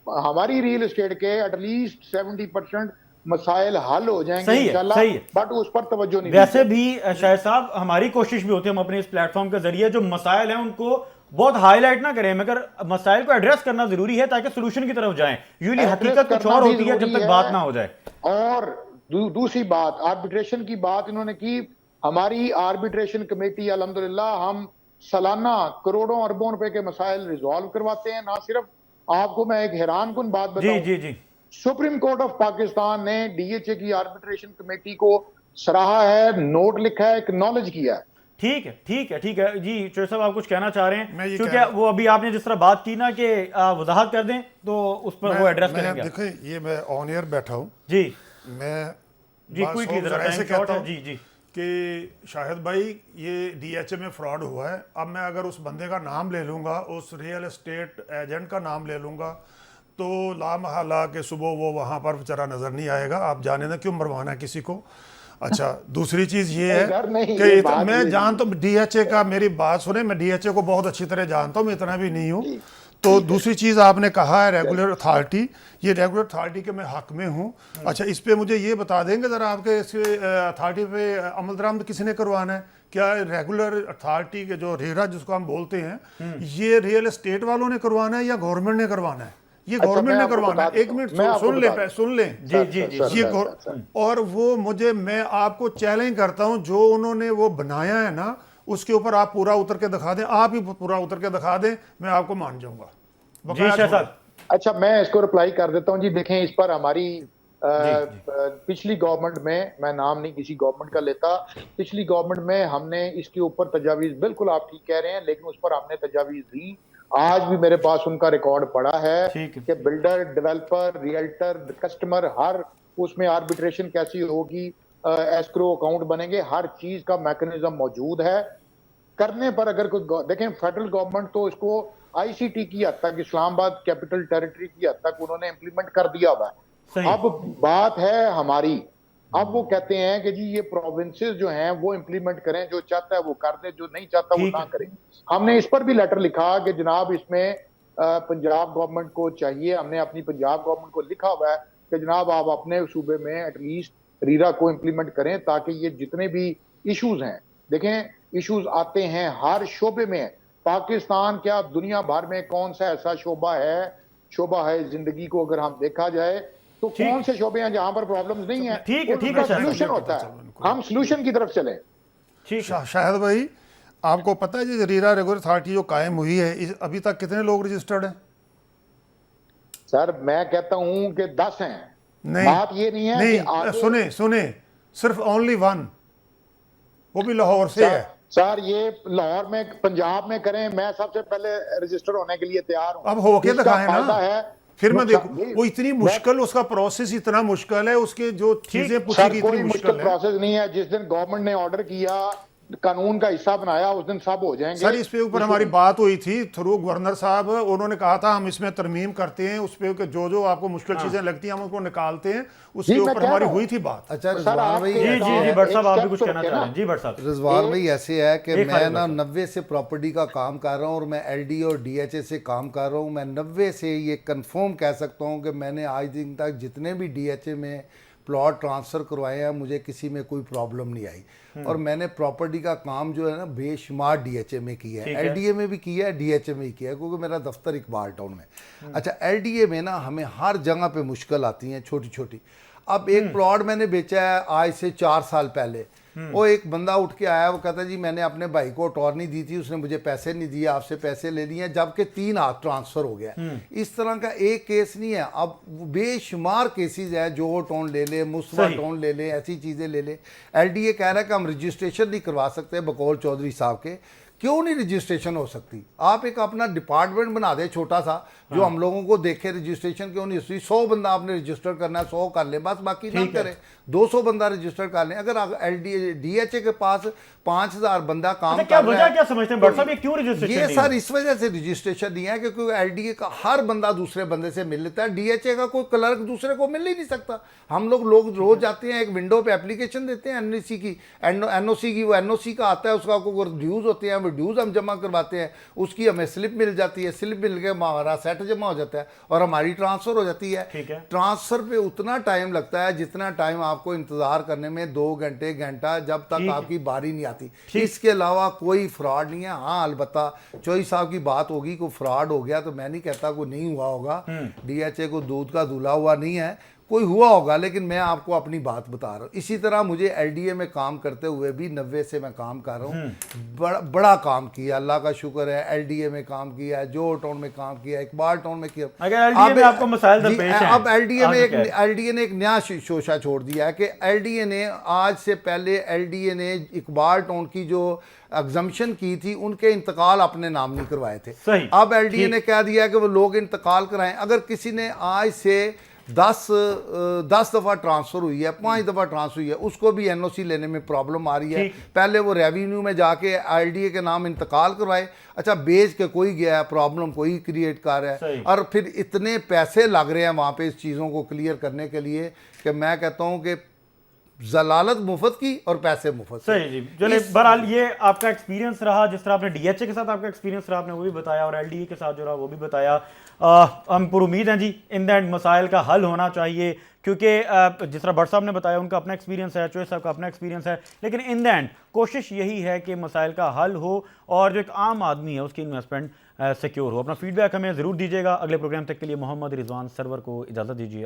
S4: हमारी रियल एस्टेट के एटलीस्ट 70% मसाइल हल हो जाएंगे इंशाल्लाह। बट उस पर तवज्जो नहीं।
S1: वैसे भी शायद साहब हमारी कोशिश भी होती है, हम अपने इस प्लेटफॉर्म के जरिए जो मसाइल हैं उनको बहुत हाईलाइट ना करें, मगर मसाइल को एड्रेस करना जरूरी है ताकि सोल्यूशन की तरफ जाएं। यूजुअली हकीकत कुछ और होती है जब तक बात ना हो जाए।
S4: और दूसरी बात, आर्बिट्रेशन की बात इन्होंने की। हमारी आर्बिट्रेशन कमेटी अल्हम्दुलिल्लाह, हम सालाना करोड़ों अरबों रुपए के मसाइल रिजॉल्व करवाते हैं। ना सिर्फ, आपको मैं एक हैरान कुन बात बताऊं,
S1: जी
S4: सुप्रीम कोर्ट ऑफ पाकिस्तान ने डीएचए की आर्बिट्रेशन कमेटी को सराहा है, नोट लिखा है, एक्नॉलेज किया है।
S1: ठीक है जी। चोहेल साहब आप कुछ कहना चाह रहे हैं, क्योंकि वो अभी आपने जिस तरह बात की ना कि वजाहत कर दें तो उस पर वो एड्रेस करेंगे।
S3: देखिए, ये मैं ऑन एयर बैठा हूँ
S1: जी,
S3: मैं
S1: क्विकली
S3: ऐसे कहता हूँ
S1: जी
S3: कि शाहिद भाई ये डीएचए में फ्रॉड हुआ है। अब मैं अगर उस बंदे का नाम ले लूँगा, उस रियल एस्टेट एजेंट का नाम ले लूँगा, तो लामहला के सुबह वो वहाँ पर बेचारा नज़र नहीं आएगा। आप जाने दें, क्यों मरवाना है किसी को। अच्छा, दूसरी चीज़ ये है कि मैं जानता हूँ डीएचए का, मेरी बात सुने, मैं डीएचए को बहुत अच्छी तरह जानता हूँ, मैं इतना भी नहीं हूँ। तो दूसरी चीज़ आपने कहा है रेगुलर अथॉरिटी, ये रेगुलर अथॉरिटी के मैं हक में हूँ। अच्छा, इस पे मुझे ये बता देंगे ज़रा, आपके इस अथॉरिटी पे अमल दरामद किसी ने करवाना है क्या? रेगुलर अथॉरिटी के जो रेरा जिसको हम बोलते हैं, ये रियल एस्टेट वालों ने करवाना है या गवर्नमेंट ने करवाना है? ये गवर्नमेंट ने करवाना है। एक मिनट सुन लें जी। ये और वो मैं आपको चैलेंज करता हूँ, जो उन्होंने वो बनाया है ना, उसके ऊपर आप पूरा उतर के दिखा दें, आप ही पूरा उतर के दिखा दें, मैं आपको मान जाऊंगा।
S4: अच्छा, मैं इसको रिप्लाई कर देता हूँ जी। देखें, इस पर हमारी पिछली गवर्नमेंट में, मैं नाम नहीं किसी गवर्नमेंट का लेता, पिछली गवर्नमेंट में हमने इसके ऊपर तजावीज, बिल्कुल आप ठीक कह रहे हैं, लेकिन उस पर हमने तजावीज दी। आज भी मेरे पास उनका रिकॉर्ड पड़ा है कि बिल्डर, डेवलपर, रियल्टर, कस्टमर, हर उसमें आर्बिट्रेशन कैसी होगी, एस्क्रो अकाउंट बनेंगे, हर चीज का मैकेनिज्म मौजूद है। करने पर अगर कोई, देखें फेडरल गवर्नमेंट तो इसको आईसीटी की हद तक, इस्लामाबाद कैपिटल टेरिटरी की हद तक उन्होंने इंप्लीमेंट कर दिया हुआ है। अब बात है हमारी, अब वो कहते हैं कि जी ये प्रोविंसेस जो हैं वो इंप्लीमेंट करें, जो चाहता है वो कर दे, जो नहीं चाहता वो ना करें। हमने इस पर भी लेटर लिखा कि जनाब इसमें पंजाब गवर्नमेंट को चाहिए, हमने अपनी पंजाब गवर्नमेंट को लिखा हुआ है कि जनाब आप अपने सूबे में एटलीस्ट रीरा को इंप्लीमेंट करें, ताकि ये जितने भी इश्यूज हैं, देखें इश्यूज आते हैं हर शोबे में। पाकिस्तान क्या दुनिया भर में कौन सा ऐसा शोबा है जिंदगी को अगर हम देखा जाए तो कौन से शोबे हैं जहां पर प्रॉब्लम्स नहीं है? ठीक है, सॉल्यूशन होता है, हम सॉल्यूशन की तरफ चलें।
S3: ठीक, शाहिद भाई आपको पता है जी रीरा रेगुलर अथॉरिटी जो कायम हुई है, अभी तक कितने लोग रजिस्टर्ड हैं?
S4: सर मैं कहता हूं कि 10 हैं।
S3: नहीं,
S4: बात ये नहीं है
S3: नहीं, सुने सिर्फ ओनली वन, वो भी लाहौर से है।
S4: सर ये लाहौर में, पंजाब में करें, मैं सबसे पहले रजिस्टर होने के लिए तैयार हूं।
S3: अब होके
S4: इसका
S3: दिखाएं ना,
S4: फायदा है
S3: फिर मैं देखूं।
S4: ये-
S3: वो इतनी मुश्किल, उसका प्रोसेस इतना मुश्किल है, उसके जो चीजें पूछी
S4: सर
S3: गई
S4: कोई
S3: इतनी
S4: मुश्किल
S3: मुश्किल है।
S4: प्रोसेस नहीं है। जिस दिन गवर्नमेंट ने ऑर्डर किया, कानून का हिस्सा बनाया, उस दिन सब हो जाएंगे।
S3: सर इस पे ऊपर हमारी बात हुई थी थ्रू गवर्नर साहब, उन्होंने कहा था हम इसमें तरमीम करते हैं, उस पे जो जो आपको मुश्किल चीजें लगती हैं हम उसको निकालते हैं, उसके
S4: जी, मैं
S3: ऊपर
S4: कह
S3: हमारी
S4: रहा हूं।
S3: हुई थी बात।
S2: अच्छा
S4: सर,
S2: रिजवान
S4: आप
S2: भाई,
S4: तो
S1: जी
S4: एक
S1: जी जी भट्ट साहब, आप भी
S4: step
S1: कुछ
S4: तो
S1: कहना
S4: रखे
S1: चाह रहे
S4: ना।
S1: हैं? जी भट्ट साहब।
S2: रिजवान भाई ऐसे है कि
S1: एक
S2: मैं
S1: फाइल
S2: ना
S1: बता।
S2: 90 से प्रॉपर्टी का काम कर रहा हूँ और मैं एलडी और डीएचए से काम कर रहा हूँ। मैं 90 से ये कंफर्म कह सकता हूँ कि मैंने आज दिन तक जितने भी डीएचए में प्लॉट ट्रांसफ़र करवाए हैं, मुझे किसी में कोई प्रॉब्लम नहीं आई। और मैंने प्रॉपर्टी का काम जो है ना बेशुमार डीएचए में किया है, एलडीए में भी किया है, डीएचए में ही किया है, क्योंकि मेरा दफ्तर इकबाल टाउन में। अच्छा, एलडीए में ना हमें हर जगह पे मुश्किल आती हैं छोटी छोटी। अब एक प्लॉट मैंने बेचा है आज से 4 साल पहले। वो एक बंदा उठ के आया, वो कहता जी मैंने अपने भाई को अटॉर्नी दी थी, उसने मुझे पैसे नहीं दिए, आपसे पैसे ले लिए, जबकि 3 लाख ट्रांसफ़र हो गया। इस तरह का एक केस नहीं है, अब बेशुमार केसेस है। जो टोन ले ले, मुस्वा टोन ले ले, ऐसी चीज़ें ले ले। एलडीए कह रहा है कि हम रजिस्ट्रेशन नहीं करवा सकते बकौल चौधरी साहब के। क्यों नहीं रजिस्ट्रेशन हो सकती? आप एक अपना डिपार्टमेंट बना दे छोटा सा, जो हम लोगों को देखे। रजिस्ट्रेशन क्यों नहीं होती? 100 बंदा आपने रजिस्टर करना है, 100 कर ले बस, बाकी ना करें। 200 बंदा रजिस्टर कर लें। अगर डीएचए के पास 5000 बंदा काम
S1: अच्छा, क्या
S2: कर रहा
S1: वजह
S2: है,
S1: क्या समझते हैं भट्ट साहब, ये क्यों रजिस्ट्रेशन
S2: ये
S1: नहीं
S2: सर
S1: है?
S2: इस वजह से रजिस्ट्रेशन नहीं है क्योंकि एलडीए का हर बंदा दूसरे बंदे से मिल लेता है। डीएचए का कोई क्लर्क दूसरे को मिल ही नहीं सकता। हम लोग रोज जाते हैं, एक विंडो पे एप्लीकेशन देते हैं एनओसी की, एनओसी की, वो एनओसी का आता है, उसका कोई ड्यूज होते हैं, वो ड्यूज हम जमा करवाते हैं, उसकी हमें स्लिप मिल जाती है, स्लिप मिल के हमारा सेट जमा हो जाता है और हमारी ट्रांसफर हो जाती है।
S1: ठीक है।
S2: ट्रांसफर पे उतना टाइम लगता है जितना टाइम आपको इंतजार करने में 2 घंटे घंटा, जब तक आपकी बारी नहीं आती। इसके अलावा कोई फ्रॉड नहीं है। हाँ अलबत्ता चौधरी साहब की बात होगी, कोई फ्रॉड हो गया तो मैं नहीं कहता कोई नहीं हुआ होगा। डीएचए को दूध का दूल्हा हुआ नहीं है, कोई हुआ होगा, लेकिन मैं आपको अपनी बात बता रहा हूँ। इसी तरह मुझे एलडीए में काम करते हुए भी 90 से मैं काम कर रहा हूँ। बड़ा काम किया, अल्लाह का शुक्र है। एलडीए में काम किया है, जोहर टाउन में काम किया, इकबाल टाउन में किया।
S1: अगर LDA में आपको मसाइल दरपेश हैं,
S2: अब एलडीए में
S1: आगे
S2: एलडीए ने एक नया शोशा छोड़ दिया है कि एलडीए ने आज से पहले एलडीए ने इकबाल टाउन की जो एग्जम्पशन की थी, उनके इंतकाल अपने नाम नहीं करवाए थे।
S1: सही।
S2: अब एलडीए ने कह दिया कि वो लोग इंतकाल कराएं। अगर किसी ने आज से 10 दफ़ा ट्रांसफ़र हुई है, 5 दफ़ा ट्रांसफ़र हुई है, उसको भी एनओसी लेने में प्रॉब्लम आ रही है। पहले वो रेवेन्यू में जाके एलडीए के नाम इंतकाल करवाए, अच्छा बेच के कोई गया है, प्रॉब्लम कोई क्रिएट कर रहा है, और फिर इतने पैसे लग रहे हैं वहाँ पे इस चीज़ों को क्लियर करने के लिए कि मैं कहता हूँ कि जलालत मुफ्त की और पैसे मुफ्त।
S1: सही जी। चलिए बहरहाल ये आपका एक्सपीरियंस रहा, जिस तरह आपने डीएचए के साथ आपका एक्सपीरियंस रहा आपने वो भी बताया, और एलडीए के साथ जो रहा वो भी बताया। हम पर उम्मीद हैं जी इन द एंड मसाइल का हल होना चाहिए, क्योंकि जिस तरह भट्ट साहब ने बताया उनका अपना एक्सपीरियंस है, चौधरी साहब का अपना एक्सपीरियंस है, लेकिन इन द एंड कोशिश यही है कि मसाइल का हल हो और जो एक आम आदमी है उसकी इन्वेस्टमेंट सिक्योर हो। अपना फीडबैक हमें ज़रूर दीजिएगा। अगले प्रोग्राम तक के लिए मोहम्मद रिजवान सरवर को इजाज़त दीजिए।